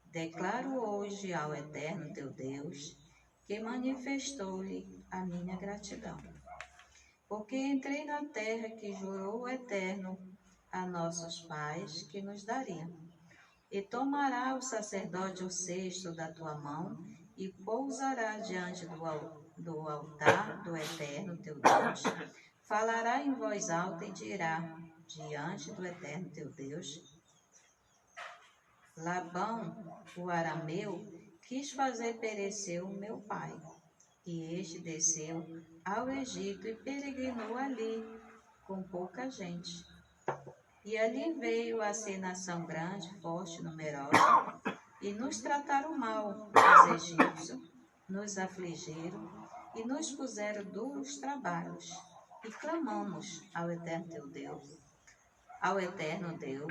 declaro hoje ao Eterno teu Deus, que manifestou-lhe a minha gratidão. Porque entrei na terra que jurou o Eterno a nossos pais que nos daria. E tomará o sacerdote o cesto da tua mão, e pousará diante do altar do Eterno teu Deus. Falará em voz alta e dirá diante do Eterno teu Deus: Labão, o arameu, quis fazer perecer o meu pai. E este desceu ao Egito e peregrinou ali, com pouca gente. E ali veio a ser nação grande, forte, numerosa, e nos trataram mal os egípcios, nos afligiram e nos puseram duros trabalhos. E clamamos ao Eterno teu Deus, ao Eterno Deus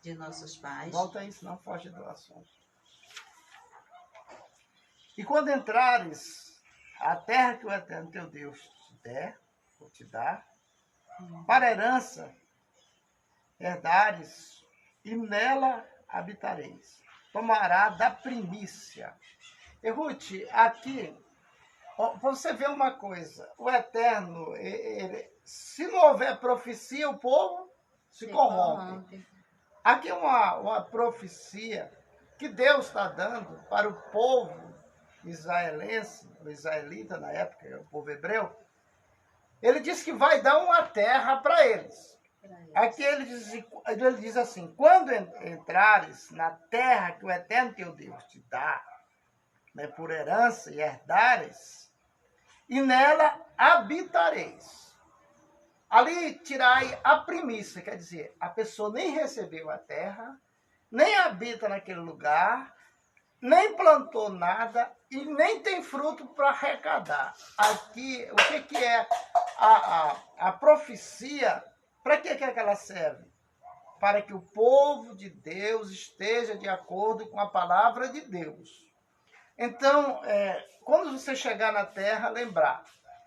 de nossos pais. Volta aí, senão foge do assunto. E quando entrares a terra que o Eterno teu Deus te der, ou te dá, para herança, herdares, e nela habitareis. Tomará da primícia. E Ruth, aqui, você vê uma coisa, o Eterno, se não houver profecia, o povo se corrompe. Aqui uma profecia que Deus está dando para o povo israelense, o israelita na época, o povo hebreu. Ele diz que vai dar uma terra para eles. Aqui ele diz assim: quando entrares na terra que o Eterno teu Deus te dá, né, por herança e herdares, e nela habitareis. Ali tirai a primícia, quer dizer, a pessoa nem recebeu a terra, nem habita naquele lugar, nem plantou nada e nem tem fruto para arrecadar. Aqui, o que é a profecia? Para que é que ela serve? Para que o povo de Deus esteja de acordo com a palavra de Deus. Então, quando você chegar na terra, lembrar,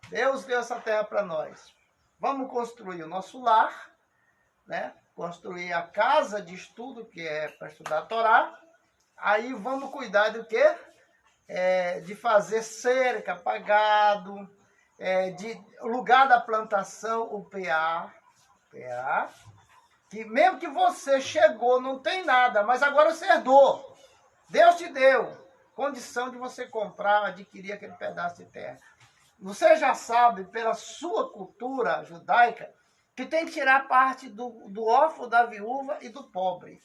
Deus deu essa terra para nós. Vamos construir o nosso lar, né? Construir a casa de estudo, que é para estudar a Torá. Aí vamos cuidar do quê? De fazer cerca, pagado, de lugar da plantação, o PA, que mesmo que você chegou, não tem nada, mas agora você herdou. Deus te deu condição de você comprar, adquirir aquele pedaço de terra. Você já sabe, pela sua cultura judaica, que tem que tirar parte do órfão, da viúva e do pobre.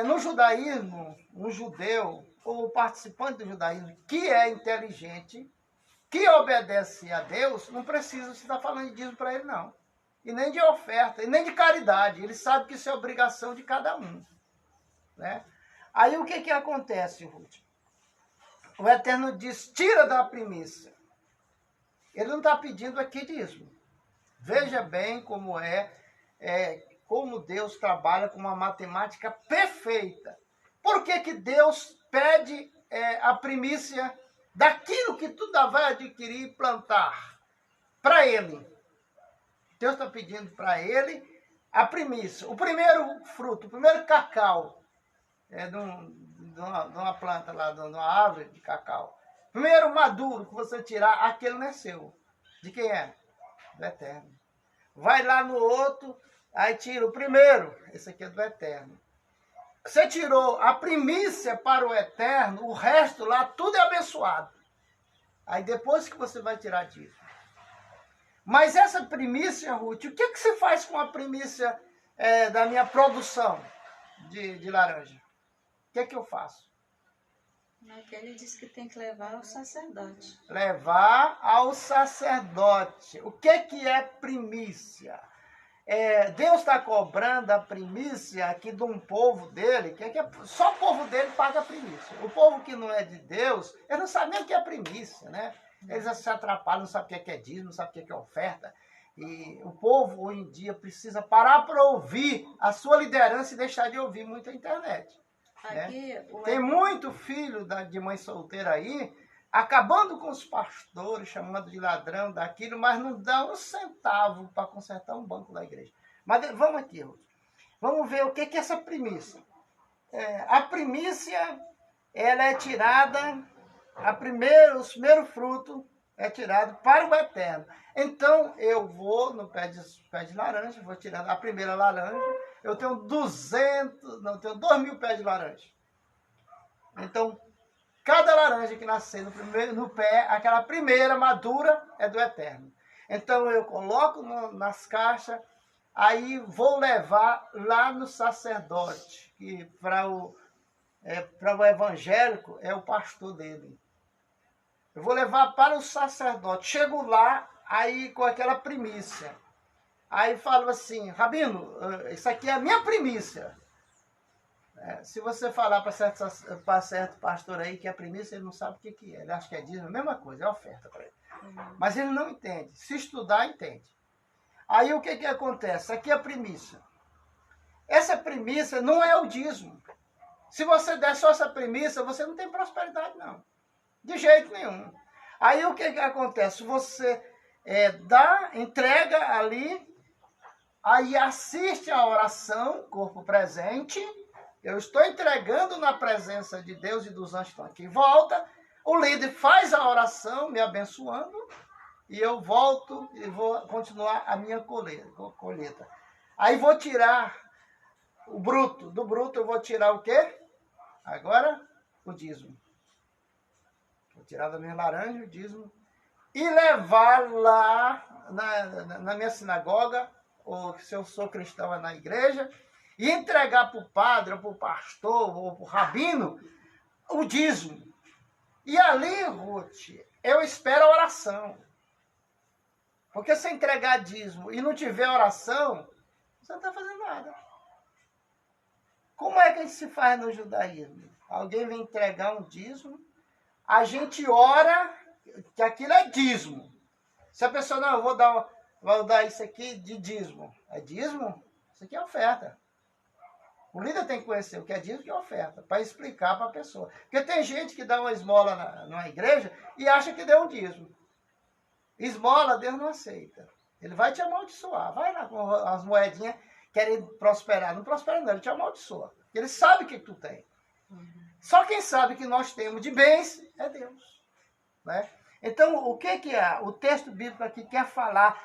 No judaísmo, um judeu, ou participante do judaísmo, que é inteligente, que obedece a Deus, não precisa se estar falando de dízimo para ele, não. E nem de oferta, e nem de caridade. Ele sabe que isso é obrigação de cada um. Né? Aí o que acontece, Ruth? O Eterno diz, tira da primícia. Ele não está pedindo aqui dízimo. Veja bem como como Deus trabalha com uma matemática perfeita. Por que Deus pede a primícia daquilo que tu vai adquirir e plantar para ele. Deus está pedindo para ele a primícia, o primeiro fruto, o primeiro cacau de uma planta lá, de uma árvore de cacau. Primeiro maduro que você tirar, aquele não é seu. De quem é? Do Eterno. Vai lá no outro, aí tira o primeiro, esse aqui é do Eterno. Você tirou a primícia para o Eterno, o resto lá, tudo é abençoado. Aí depois que você vai tirar disso. Mas essa primícia, Ruth, o que você faz com a primícia da minha produção de laranja? O que eu faço? Ele disse que tem que levar ao sacerdote. Levar ao sacerdote. O que é primícia? Deus está cobrando a primícia aqui de um povo dele, só o povo dele paga a primícia. O povo que não é de Deus, ele não sabe nem o que é primícia, né? Eles se atrapalham, não sabem o que é dízimo, não sabem o que é oferta. E o povo, hoje em dia, precisa parar para ouvir a sua liderança e deixar de ouvir muito a internet. Aqui, né? Tem muito filho de mãe solteira aí, acabando com os pastores, chamando de ladrão daquilo, mas não dá um centavo para consertar um banco da igreja. Mas vamos aqui, Ruth. Vamos ver o que é essa primícia. A primícia, ela é tirada, o primeiro fruto é tirado para o Eterno. Então, eu vou no pé de laranja, vou tirando a primeira laranja, eu tenho 2.000 pés de laranja. Então, cada laranja que nascer no pé, aquela primeira madura é do Eterno. Então eu coloco nas caixas, aí vou levar lá no sacerdote, que para o evangélico é o pastor dele. Eu vou levar para o sacerdote. Chego lá, aí com aquela primícia. Aí falo assim, Rabino, isso aqui é a minha primícia. Se você falar para certo pastor aí que é primícia, ele não sabe o que é. Ele acha que é dízimo, a mesma coisa, é oferta para ele. Mas ele não entende. Se estudar, entende. Aí o que acontece? Aqui é a primícia. Essa primícia não é o dízimo. Se você der só essa primícia, você não tem prosperidade, não. De jeito nenhum. Aí o que acontece? Você entrega ali, aí assiste a oração, corpo presente. Eu estou entregando na presença de Deus e dos anjos que estão aqui em volta. O líder faz a oração, me abençoando, e eu volto e vou continuar a minha colheita. Aí vou tirar o bruto. Do bruto eu vou tirar o quê? Agora, o dízimo. Vou tirar da minha laranja o dízimo e levar lá na minha sinagoga, ou se eu sou cristão é na igreja, e entregar para o padre, ou para o pastor, ou para o rabino, o dízimo. E ali, Ruth, eu espero a oração. Porque se entregar dízimo e não tiver oração, você não está fazendo nada. Como é que se faz no judaísmo? Alguém vem entregar um dízimo, a gente ora que aquilo é dízimo. Se a pessoa, não, eu vou dar isso aqui de dízimo. É dízimo? Isso aqui é oferta. O líder tem que conhecer o que é dízimo e o que é oferta, para explicar para a pessoa. Porque tem gente que dá uma esmola na igreja e acha que deu um dízimo. Esmola, Deus não aceita. Ele vai te amaldiçoar. Vai lá com as moedinhas querendo prosperar. Não prospera não, ele te amaldiçoa. Ele sabe o que tu tem. Só quem sabe que nós temos de bens é Deus. Né? Então, o que é? O texto bíblico aqui quer falar.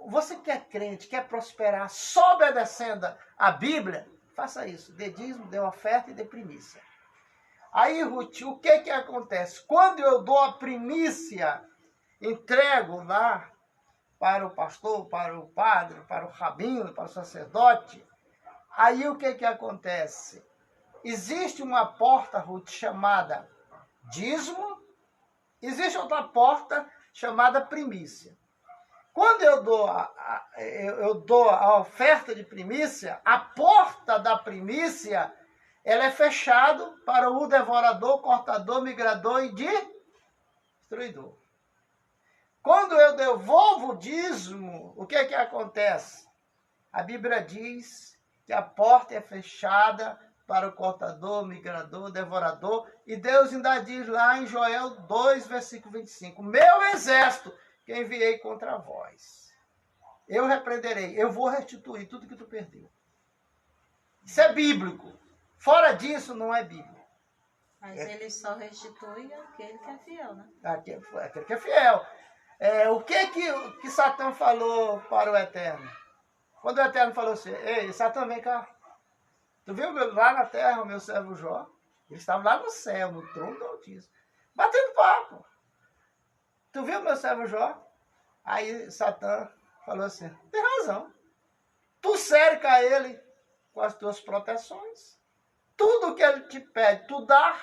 Você que é crente, quer prosperar só obedecendo a Bíblia, faça isso. Dê dízimo, dê oferta e dê primícia. Aí, Ruth, o que acontece? Quando eu dou a primícia, entrego lá para o pastor, para o padre, para o rabino, para o sacerdote, aí o que acontece? Existe uma porta, Ruth, chamada dízimo, existe outra porta chamada primícia. Quando eu dou a oferta de primícia, a porta da primícia, ela é fechada para o devorador, cortador, migrador e destruidor. Quando eu devolvo o dízimo, o que acontece? A Bíblia diz que a porta é fechada para o cortador, migrador, devorador. E Deus ainda diz lá em Joel 2, versículo 25, meu exército que enviei contra vós. Eu repreenderei, eu vou restituir tudo que tu perdeu. Isso é bíblico. Fora disso, não é bíblico. Mas ele só restitui aquele que é fiel, né? Aquele que é fiel. O que Satã falou para o Eterno? Quando o Eterno falou assim, ei, Satã, vem cá. Tu viu lá na terra o meu servo Jó? Ele estava lá no céu, no trono do Altíssimo, batendo papo. Tu viu meu servo Jó? Aí Satã falou assim, tem razão. Tu cerca ele com as tuas proteções. Tudo que ele te pede, tu dá.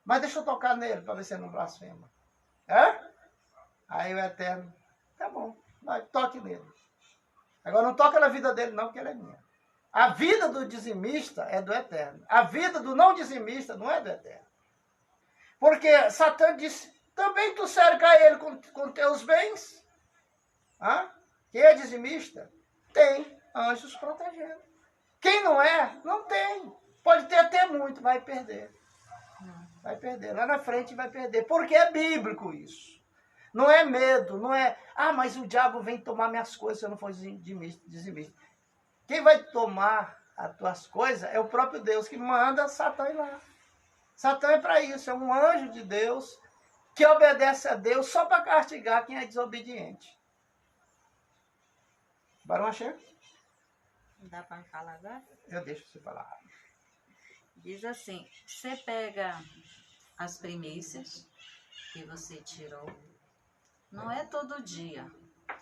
Mas deixa eu tocar nele para ver se ele não blasfema. Aí o Eterno, tá bom, vai, toque nele. Agora não toca na vida dele não, porque ele é minha. A vida do dizimista é do Eterno. A vida do não dizimista não é do Eterno. Porque Satã disse, também tu cerca ele com teus bens. Quem é dizimista tem anjos protegendo. Quem não é, não tem. Pode ter até muito, vai perder. Vai perder. Lá na frente vai perder. Porque é bíblico isso. Não é medo, não é, mas o diabo vem tomar minhas coisas se eu não for dizimista. Quem vai tomar as tuas coisas é o próprio Deus que manda Satã ir lá. Satã é para isso, é um anjo de Deus que obedece a Deus só para castigar quem é desobediente. Barão Axé? Dá para falar agora? Eu deixo você falar. Diz assim, você pega as primícias que você tirou, não é todo dia,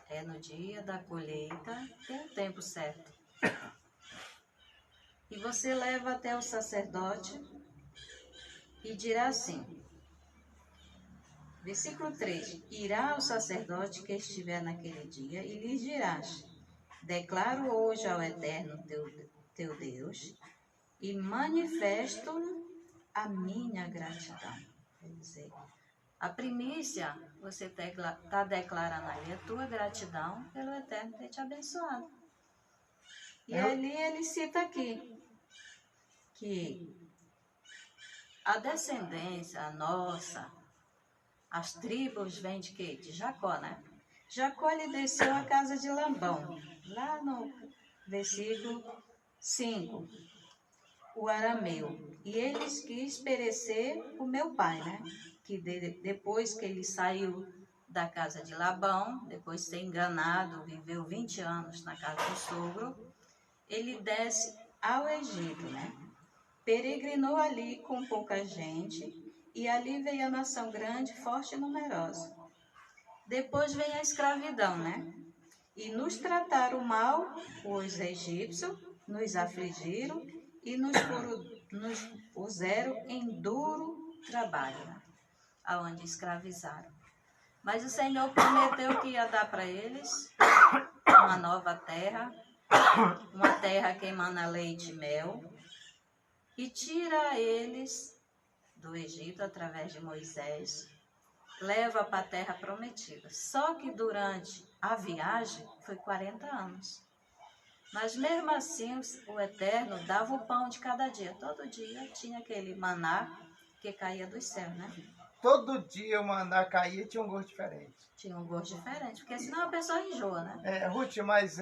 é no dia da colheita, tem um tempo certo. E você leva até o sacerdote e dirá assim, versículo 3, irá o sacerdote que estiver naquele dia e lhes dirás, declaro hoje ao Eterno teu Deus e manifesto a minha gratidão. Quer dizer, a primícia, você está declarando ali a tua gratidão pelo Eterno ter te abençoado. E ali ele cita aqui que a descendência nossa, as tribos vêm de quê? De Jacó, né? Jacó ele desceu à casa de Labão, lá no versículo 5, o arameu. E eles quis perecer o meu pai, né? Que depois que ele saiu da casa de Labão, depois de ser enganado, viveu 20 anos na casa do sogro, ele desce ao Egito, né? Peregrinou ali com pouca gente, e ali veio a nação grande, forte e numerosa. Depois vem a escravidão, né? E nos trataram mal os egípcios, nos afligiram e nos puseram em duro trabalho, né? Aonde escravizaram. Mas o Senhor prometeu que ia dar para eles uma nova terra, uma terra que emana leite e mel, e tira eles do Egito através de Moisés, leva para a terra prometida. Só que durante a viagem foi 40 anos. Mas mesmo assim o Eterno dava o pão de cada dia. Todo dia tinha aquele maná que caía do céu, né? Todo dia o maná caía e tinha um gosto diferente. Tinha um gosto diferente, porque senão a pessoa enjoa, né? Ruth, mas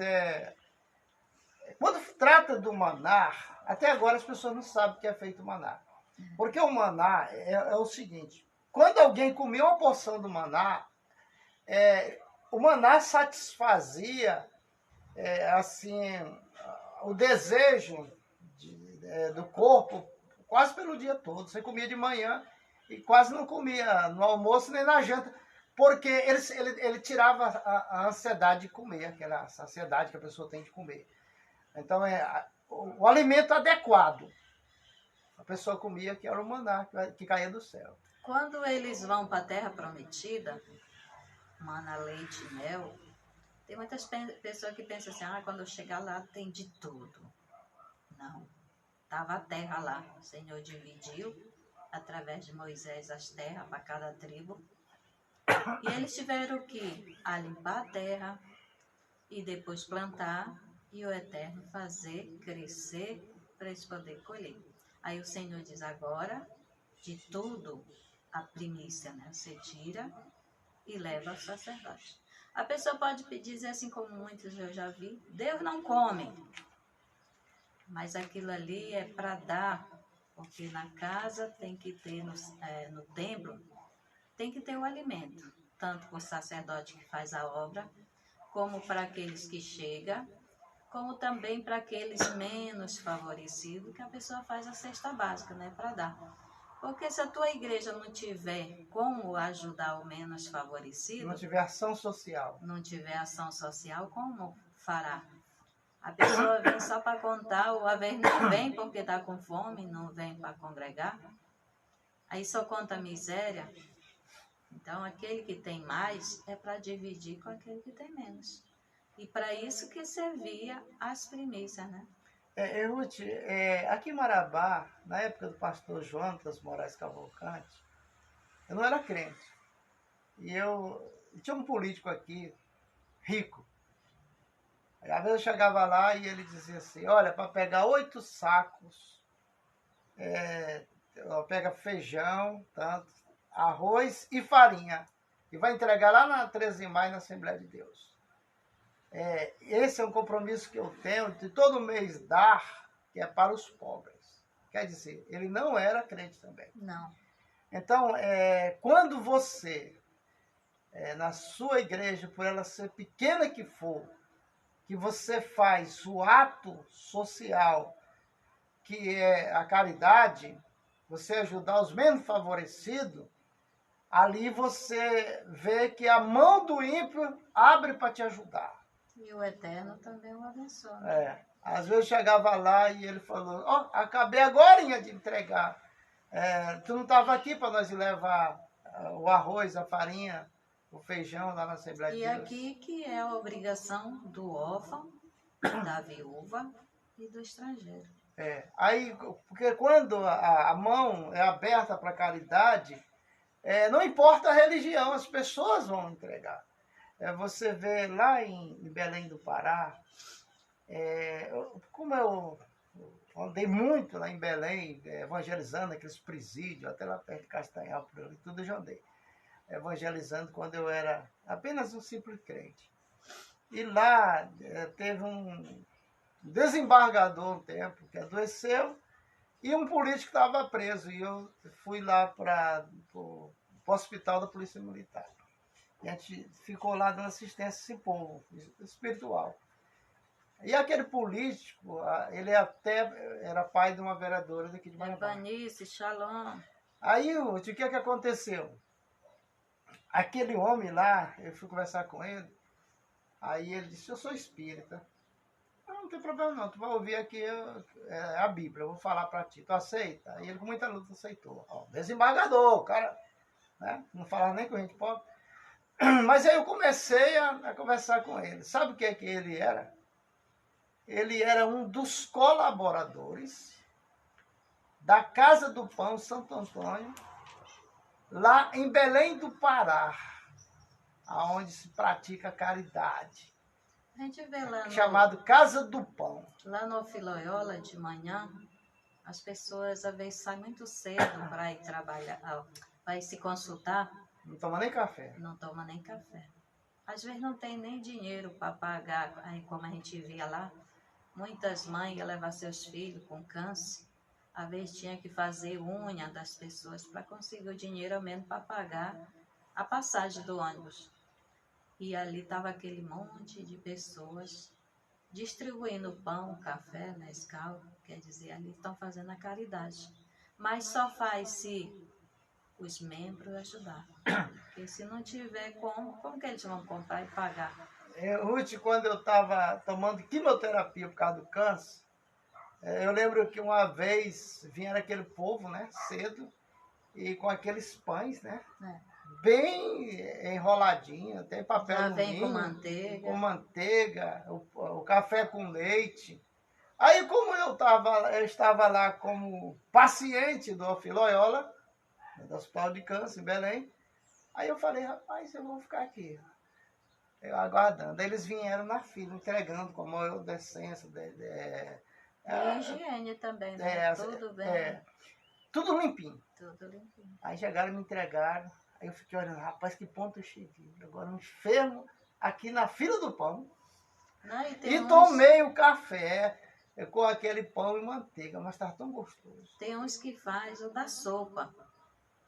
quando trata do maná, até agora as pessoas não sabem o que é feito o maná. Porque o maná é o seguinte, quando alguém comia uma porção do maná, o maná satisfazia assim, o desejo do corpo quase pelo dia todo. Você comia de manhã e quase não comia no almoço nem na janta, porque ele tirava a ansiedade de comer, aquela saciedade que a pessoa tem de comer. Então, o alimento adequado. A pessoa comia, que era o maná, que caía do céu. Quando eles vão para a terra prometida, maná, leite e mel, tem muitas pessoas que pensam assim, quando eu chegar lá tem de tudo. Não. Estava a terra lá. O Senhor dividiu, através de Moisés, as terras para cada tribo. E eles tiveram que limpar a terra e depois plantar, e o Eterno fazer crescer para eles poderem colher. Aí o Senhor diz, agora, de tudo, a primícia, né? Você tira e leva ao sacerdote. A pessoa pode dizer assim, como muitos eu já vi, Deus não come. Mas aquilo ali é para dar, porque na casa tem que ter, no templo, tem que ter o alimento. Tanto para o sacerdote que faz a obra, como para aqueles que chegam, como também para aqueles menos favorecidos, que a pessoa faz a cesta básica, né, para dar. Porque se a tua igreja não tiver como ajudar o menos favorecido, Não tiver ação social. não tiver ação social, como fará? A pessoa vem só para contar, ou a vez não vem porque está com fome, não vem para congregar. Aí só conta a miséria. Então, aquele que tem mais é para dividir com aquele que tem menos. E para isso que servia as primícias, né? Ruth, aqui em Marabá, na época do pastor Jonas Moraes Cavalcante, eu não era crente. E tinha um político aqui, rico. Aí, às vezes eu chegava lá e ele dizia assim, olha, para pegar 8 sacos, pega feijão, tanto, arroz e farinha. E vai entregar lá na 13 de maio, na Assembleia de Deus. Esse é um compromisso que eu tenho de todo mês dar, que é para os pobres. Quer dizer, ele não era crente também. Não. Então, quando você, na sua igreja, por ela ser pequena que for, que você faz o ato social, que é a caridade, você ajudar os menos favorecidos, ali você vê que a mão do ímpio abre para te ajudar. E o Eterno também o abençoa. Às vezes eu chegava lá e ele falou, acabei agora de entregar. Tu não estava aqui para nós levar o arroz, a farinha, o feijão lá na Assembleia de Deus. E aqui que é a obrigação do órfão, da viúva e do estrangeiro. Aí, porque quando a mão é aberta para a caridade, não importa a religião, as pessoas vão entregar. Você vê lá em Belém do Pará, como eu andei muito lá em Belém, evangelizando aqueles presídios, até lá perto de Castanhal, por ali, tudo eu já andei. Evangelizando quando eu era apenas um simples crente. E lá teve um desembargador um tempo que adoeceu e um político estava preso. E eu fui lá para o hospital da Polícia Militar. E a gente ficou lá dando assistência a esse povo espiritual. E aquele político, ele até era pai de uma vereadora daqui de Marabá. Evanice, Shalom. Aí, o que aconteceu? Aquele homem lá, eu fui conversar com ele, aí ele disse, eu sou espírita. Não tem problema não, tu vai ouvir aqui a Bíblia, eu vou falar para ti, tu aceita? Aí ele com muita luta aceitou. Desembargador, o cara, né? Não falava nem com gente pobre. Mas aí eu comecei a conversar com ele. Sabe o que é que ele era? Ele era um dos colaboradores da Casa do Pão Santo Antônio, lá em Belém do Pará, onde se pratica caridade. A gente vê lá chamado Casa do Pão. Lá no Filoiola, de manhã, as pessoas às vezes saem muito cedo para ir trabalhar, para ir se consultar. Não toma nem café. Não toma nem café. Às vezes não tem nem dinheiro para pagar, aí como a gente via lá, muitas mães iam levar seus filhos com câncer. Às vezes tinha que fazer unha das pessoas para conseguir o dinheiro ao menos para pagar a passagem do ônibus. E ali estava aquele monte de pessoas distribuindo pão, café, Nescau, quer dizer, ali estão fazendo a caridade. Mas só faz se os membros ajudar. Porque se não tiver como que eles vão comprar e pagar? Ruth, quando eu estava tomando quimioterapia por causa do câncer, eu lembro que uma vez vinha aquele povo, né, cedo, e com aqueles pães, né, bem enroladinho, tem papel alumínio, vem com manteiga, o café com leite. Aí, como eu estava lá como paciente do Filoiola, do Hospital de Câncer, em Belém, aí eu falei, rapaz, eu vou ficar aqui, eu aguardando. Aí eles vieram na fila, entregando com a maior decência, E higiene também, né? Tudo bem. Tudo limpinho. Tudo limpinho. Aí chegaram e me entregaram. Aí eu fiquei olhando, rapaz, que ponto eu cheguei. Agora um enfermo aqui na fila do pão. Não, E tomei o café com aquele pão e manteiga, mas estava tão gostoso. Tem uns que faz o da sopa.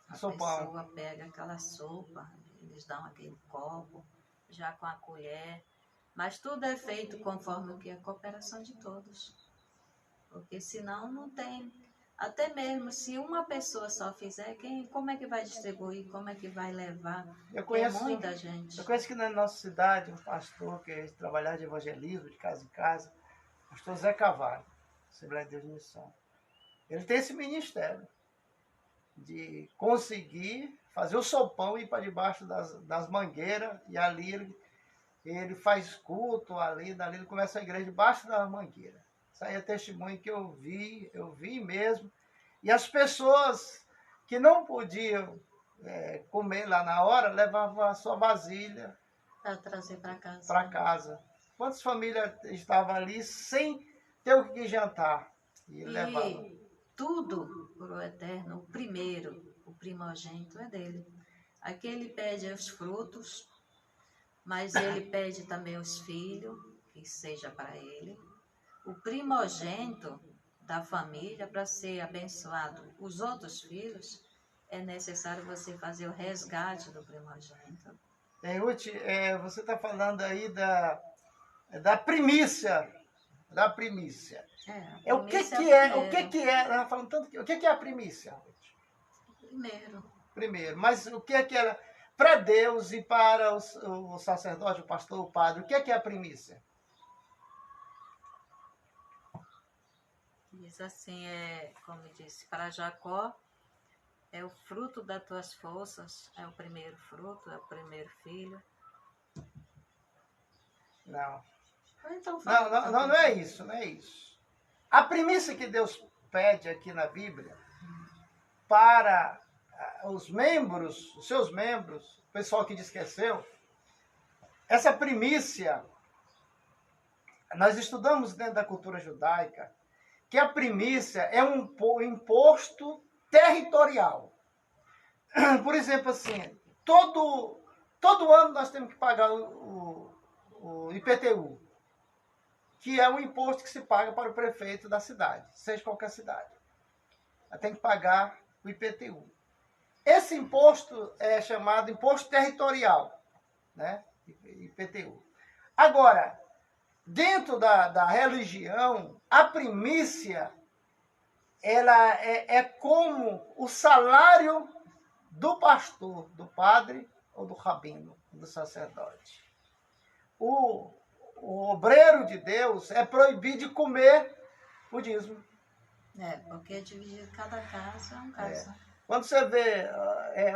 A Sopão. pessoa pega aquela sopa, eles dão aquele copo, já com a colher. Mas tudo é feito conforme o que é a cooperação de todos. Porque senão não tem. Até mesmo se uma pessoa só fizer, como é que vai distribuir? Como é que vai levar? Tem muita gente. Eu conheço que na nossa cidade um pastor que trabalhava de evangelismo, de casa em casa, o pastor Zé Cavalho, Assembleia de Deus de Missão. Ele tem esse ministério de conseguir fazer o sopão e ir para debaixo das mangueiras, e ali ele faz culto, dali ele começa a igreja debaixo da mangueira. Isso aí é testemunho que eu vi mesmo. E as pessoas que não podiam comer lá na hora, levavam a sua vasilha para trazer para casa. Para casa. Quantas famílias estavam ali sem ter o que jantar? E levavam. Tudo por o Eterno, o primeiro, o primogênito é dele. Aqui ele pede os frutos, mas ele pede também os filhos, que seja para ele. O primogênito da família, para ser abençoado os outros filhos, é necessário você fazer o resgate do primogênito. Ruth, você está falando aí da primícia. Da primícia. O que é? Falando tanto o que é a primícia, Ruth? Primeiro. Mas o que é para Deus e para o sacerdote, o pastor, o padre? O que é a primícia? Diz assim, como disse, para Jacó, é o fruto das tuas forças, é o primeiro fruto, é o primeiro filho. Não. Então, não é isso, não é isso. A primícia que Deus pede aqui na Bíblia para os seus membros, o pessoal que esqueceu, essa primícia, nós estudamos dentro da cultura judaica, que a primícia é um imposto territorial. Por exemplo, assim, todo ano nós temos que pagar o IPTU, que é um imposto que se paga para o prefeito da cidade, seja qualquer cidade. Tem que pagar o IPTU. Esse imposto é chamado imposto territorial, né? IPTU. Agora, dentro da religião, a primícia ela é como o salário do pastor, do padre ou do rabino, do sacerdote. O obreiro de Deus é proibido de comer o dízimo. Porque é dividido, cada caso é um caso. Quando você vê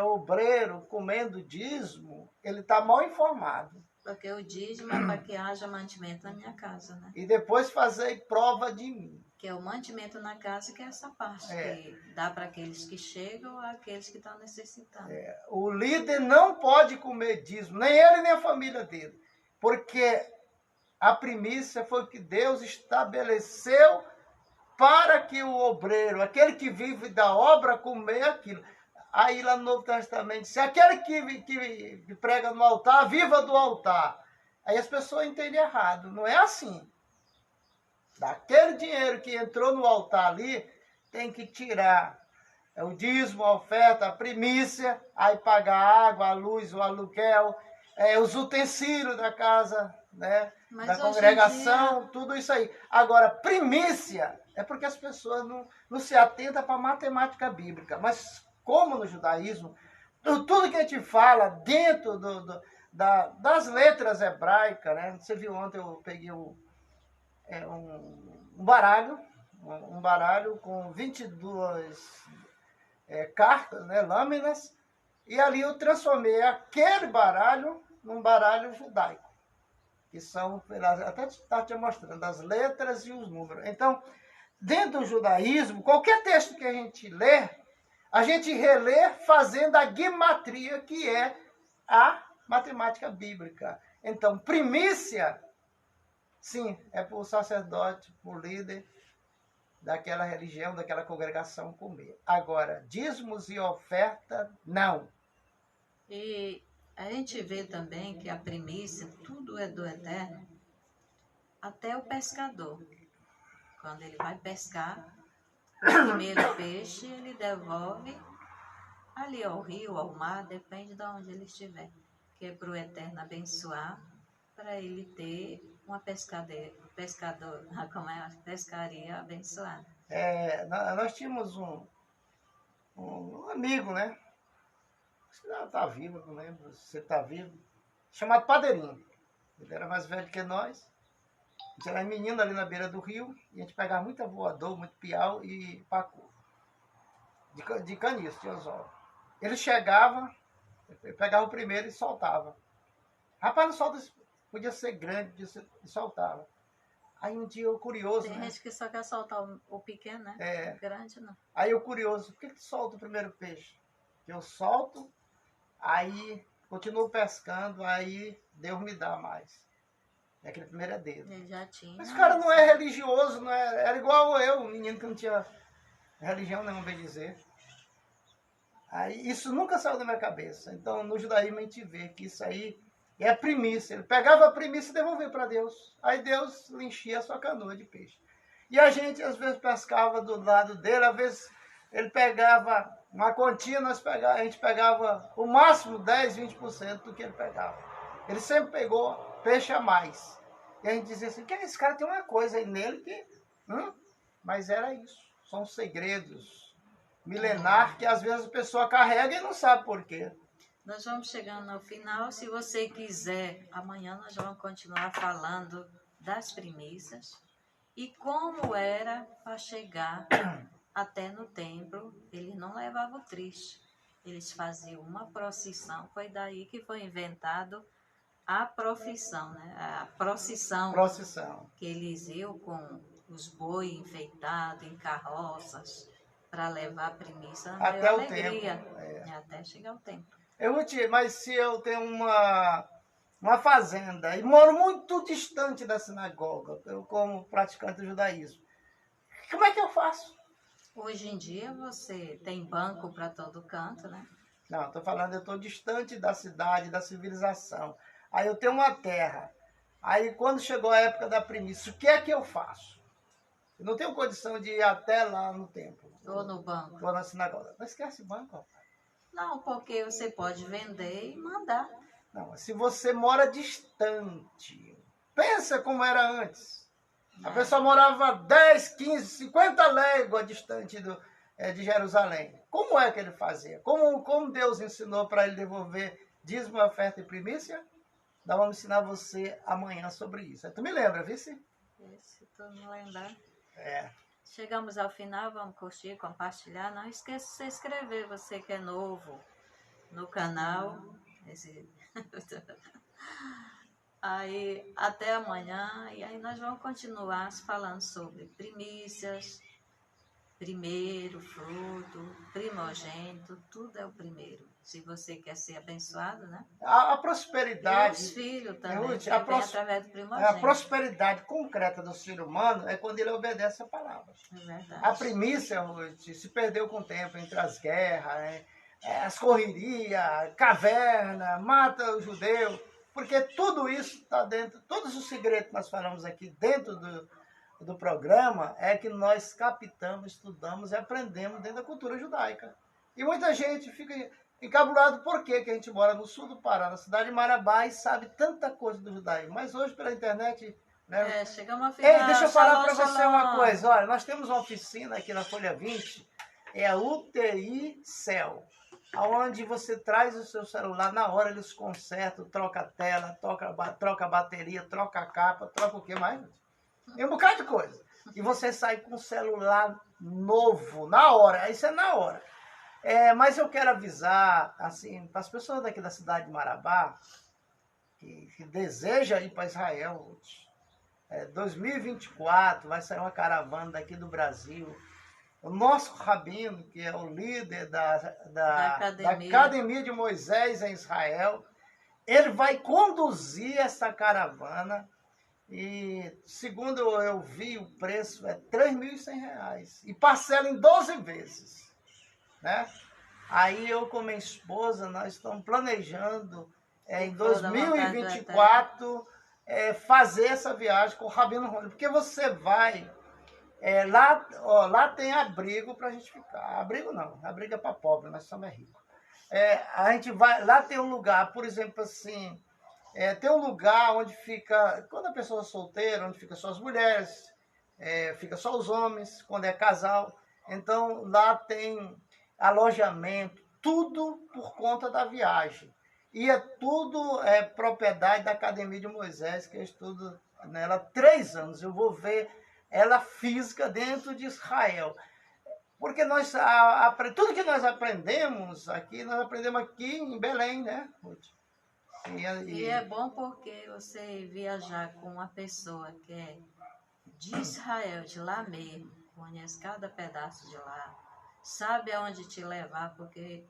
obreiro comendo dízimo, ele está mal informado. Porque o dízimo é para que haja mantimento na minha casa, né? E depois fazer prova de mim. Que é o mantimento na casa, que é essa parte que dá para aqueles que chegam ou aqueles que estão necessitando. O líder não pode comer dízimo, nem ele nem a família dele. Porque a primícia foi o que Deus estabeleceu para que o obreiro, aquele que vive da obra, comer aquilo. Aí lá no Novo Testamento, se aquele que prega no altar, viva do altar. Aí as pessoas entendem errado. Não é assim. Daquele dinheiro que entrou no altar ali, tem que tirar o dízimo, a oferta, a primícia, aí pagar a água, a luz, o aluguel, os utensílios da casa, né? Da congregação, tudo isso aí. Agora, primícia é porque as pessoas não se atentam para a matemática bíblica. Mas como no judaísmo, tudo que a gente fala dentro das letras hebraicas, né? Você viu ontem, eu peguei um baralho com 22 cartas, né? Lâminas, e ali eu transformei aquele baralho num baralho judaico, que são, até está te mostrando, as letras e os números. Então, dentro do judaísmo, qualquer texto que a gente lê, a gente relê fazendo a guimatria, que é a matemática bíblica. Então, primícia, sim, é para o sacerdote, para o líder, daquela religião, daquela congregação comer. Agora, dízimos e oferta, não. E a gente vê também que a primícia, tudo é do Eterno, até o pescador. Quando ele vai pescar, o primeiro peixe ele devolve ali ao rio, ao mar, depende de onde ele estiver. Que é para o Eterno abençoar, para ele ter uma pescaria abençoada. Nós tínhamos um amigo, né? Acho que não está vivo, não lembro se ele está vivo, chamado Padeirinho. Ele era mais velho que nós. A gente era menino ali na beira do rio e a gente pegava muita voador, muito piau e pacu. De caniço, de anzol. Ele chegava, ele pegava o primeiro e soltava. Rapaz, não solta, podia ser grande, e soltava. Aí um dia eu curioso, Tem gente que só quer soltar o pequeno, né? É. Grande não. Aí eu curioso, por que tu solta o primeiro peixe? Eu solto, aí continuo pescando, aí Deus me dá mais. Aquele primeiro é dele. Ele já tinha. Mas o cara não é religioso, não é, era igual eu, um menino que não tinha religião nenhuma, bem dizer. Aí, isso nunca saiu da minha cabeça. Então, no judaísmo, a gente vê que isso aí é a primícia. Ele pegava a primícia e devolvia para Deus. Aí Deus lhe enchia a sua canoa de peixe. E a gente, às vezes, pescava do lado dele. Às vezes, ele pegava uma continha, a gente pegava o máximo 10, 20% do que ele pegava. Ele sempre pegou peixe a mais. E a gente dizia assim, que esse cara tem uma coisa aí nele que... Mas era isso. São segredos milenar que às vezes a pessoa carrega e não sabe por quê. Nós vamos chegando ao final. Se você quiser, amanhã nós vamos continuar falando das primícias e como era para chegar até no templo. Eles não levavam o triste, eles faziam uma procissão. Foi daí que foi inventado a profissão, né? A procissão. Que eles iam com os bois enfeitados em carroças para levar a primícia na até maior o alegria. Tempo. Até chegar o tempo. Mas se eu tenho uma fazenda e moro muito distante da sinagoga, eu como praticante do judaísmo, como é que eu faço? Hoje em dia você tem banco para todo canto, né? Não, estou falando, eu estou distante da cidade, da civilização. Aí eu tenho uma terra. Aí quando chegou a época da primícia, o que é que eu faço? Eu não tenho condição de ir até lá no templo. Ou no banco. Ou na sinagoga. Não esquece o banco, rapaz. Não, porque você pode vender e mandar. Não, se você mora distante, pensa como era antes. A pessoa morava 10, 15, 50 léguas distante de Jerusalém. Como é que ele fazia? Como Deus ensinou para ele devolver dízimo, oferta e primícia? Nós vamos ensinar você amanhã sobre isso. Aí tu me lembra, vice? Se tu não lembrar. É. Chegamos ao final, vamos curtir, compartilhar. Não esqueça de se inscrever, você que é novo no canal. Aí, até amanhã, e aí nós vamos continuar falando sobre primícias, primeiro, fruto, primogênito, tudo é o primeiro. Se você quer ser abençoado, né? A prosperidade... E os filhos também, Ruth, vem através do primogênito. A prosperidade concreta do ser humano é quando ele obedece a palavra. É verdade. A primícia, Ruth, se perdeu com o tempo entre as guerras, as correrias, caverna, mata o judeu, porque tudo isso está dentro, todos os segredos que nós falamos aqui dentro do programa é que nós captamos, estudamos e aprendemos dentro da cultura judaica. E muita gente fica encabulado por que a gente mora no sul do Pará, na cidade de Marabá, e sabe tanta coisa do judaísmo. Mas hoje, pela internet... Né? Chegamos ao final. Ei, deixa eu falar para você uma coisa. Olha, nós temos uma oficina aqui na Folha 20, é a UTI Cell, onde você traz o seu celular, na hora eles consertam, troca a tela, troca a bateria, troca a capa, troca o que mais? Tem um bocado de coisa. E você sai com o celular novo, na hora. Isso é na hora. Mas eu quero avisar, assim, para as pessoas daqui da cidade de Marabá, que deseja ir para Israel, 2024 vai sair uma caravana daqui do Brasil. O nosso rabino, que é o líder da Academia de Moisés em Israel, ele vai conduzir essa caravana. E segundo eu vi, o preço é R$3.100 e parcela em 12 vezes, né? Aí eu com minha esposa, nós estamos planejando em 2024 fazer essa viagem com o Rabino Rony, porque você vai, lá, ó, lá tem abrigo para a gente ficar. Abrigo não, abrigo é para pobre, nós somos ricos. A gente vai, lá tem um lugar, por exemplo, assim, tem um lugar onde fica, quando a pessoa é solteira, onde fica só as mulheres, fica só os homens, quando é casal. Então lá tem alojamento, tudo por conta da viagem. E tudo propriedade da Academia de Moisés, que eu estudo nela há 3 anos. Eu vou ver ela física dentro de Israel. Porque nós, tudo que nós aprendemos aqui, nós aprendemos aqui em Belém, né, Ruth? E é bom porque você viajar com uma pessoa que é de Israel, de lá mesmo, conhece cada pedaço de lá, sabe aonde te levar, porque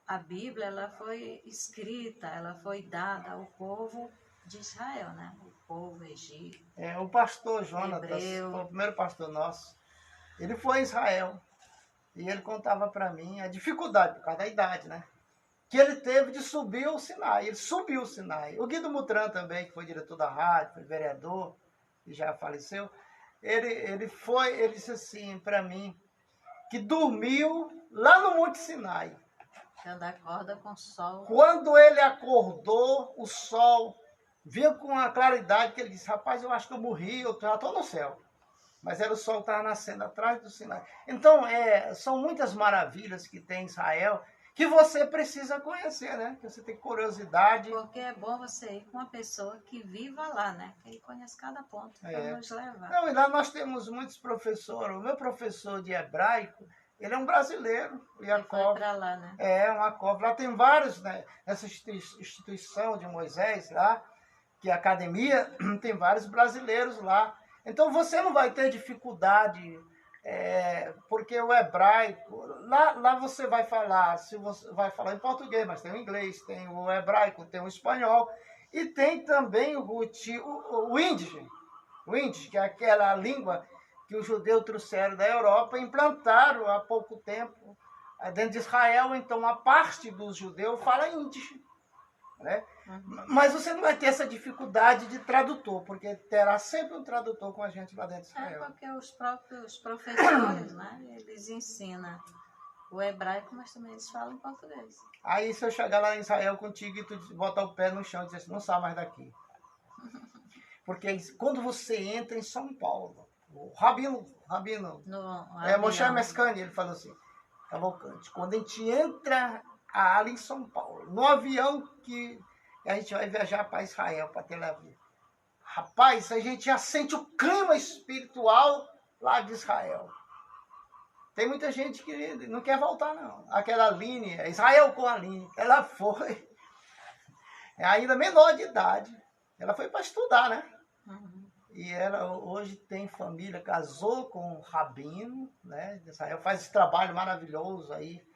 a Bíblia ela foi escrita, ela foi dada ao povo de Israel, né? O povo egípcio. O pastor Jonatas, foi o primeiro pastor nosso, ele foi a Israel e ele contava para mim a dificuldade, por causa da idade, né? Que ele teve de subir o Sinai. Ele subiu o Sinai. O Guido Mutran também, que foi diretor da rádio, foi vereador, e já faleceu, ele disse assim para mim, que dormiu lá no Monte Sinai. Quando acorda com o sol. Quando ele acordou, o sol vinha com uma claridade que ele disse, rapaz, eu acho que eu morri, eu já estou no céu. Mas era o sol que estava nascendo atrás do Sinai. Então, são muitas maravilhas que tem em Israel, que você precisa conhecer, né? Que você tem curiosidade. Porque é bom você ir com uma pessoa que viva lá, né? Que ele conhece cada ponto para nos levar. Não, e lá nós temos muitos professores. O meu professor de hebraico, ele é um brasileiro. Ele foi para lá, né? Uma lá tem vários, né? Essa instituição de Moisés lá, que é a academia, tem vários brasileiros lá. Então você não vai ter dificuldade, porque o hebraico, lá você vai falar, se você vai falar em português, mas tem o inglês, tem o hebraico, tem o espanhol, e tem também o índice, que é aquela língua que os judeus trouxeram da Europa e implantaram há pouco tempo dentro de Israel. Então a parte dos judeus fala índice, né? Mas você não vai ter essa dificuldade de tradutor, porque terá sempre um tradutor com a gente lá dentro de Israel. Porque os próprios professores, né, eles ensinam o hebraico, mas também eles falam português. Aí se eu chegar lá em Israel contigo e tu botar o pé no chão e dizer assim, não sai mais daqui. Porque quando você entra em São Paulo, o Rabino Moshe Mescani, ele falou assim, Cavalcante, quando a gente entra ali em São Paulo, no avião que a gente vai viajar para Israel, para Tel Aviv. Rapaz, a gente já sente o clima espiritual lá de Israel. Tem muita gente que não quer voltar, não. Aquela Aline, Israel com a Aline, ela foi, ainda menor de idade, ela foi para estudar, né? E ela hoje tem família, casou com um rabino, né? De Israel, faz esse trabalho maravilhoso aí.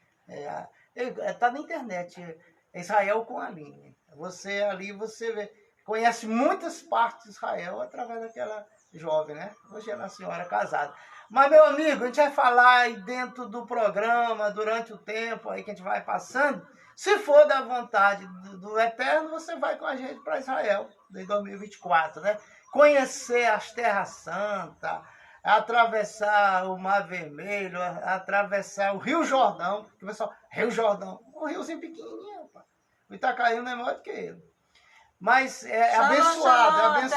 Tá na internet, Israel com a Aline. Você ali, você conhece muitas partes de Israel através daquela jovem, né? Hoje ela é uma senhora casada. Mas, meu amigo, a gente vai falar aí dentro do programa, durante o tempo aí que a gente vai passando. Se for da vontade do Eterno, você vai com a gente para Israel, em 2024, né? Conhecer as Terras Santas, atravessar o Mar Vermelho, atravessar o Rio Jordão. O pessoal, Rio Jordão, um riozinho pequenininho, rapaz. O Itacaí não é maior do que ele. Mas abençoado.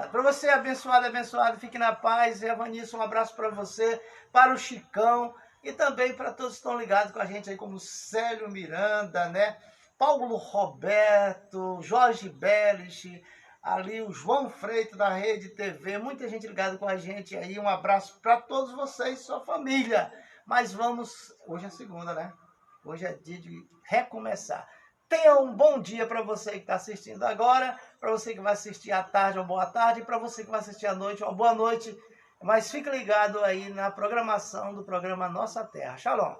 Para você, abençoado, fique na paz. Evanilson, um abraço para você, para o Chicão e também para todos que estão ligados com a gente aí, como Célio Miranda, né? Paulo Roberto, Jorge Belich, ali o João Freitas da Rede TV, muita gente ligada com a gente aí. Um abraço para todos vocês e sua família. Mas hoje é segunda, né? Hoje é dia de recomeçar. Tenha um bom dia para você que está assistindo agora, para você que vai assistir à tarde, uma boa tarde, e para você que vai assistir à noite, uma boa noite. Mas fique ligado aí na programação do programa Nossa Terra. Shalom!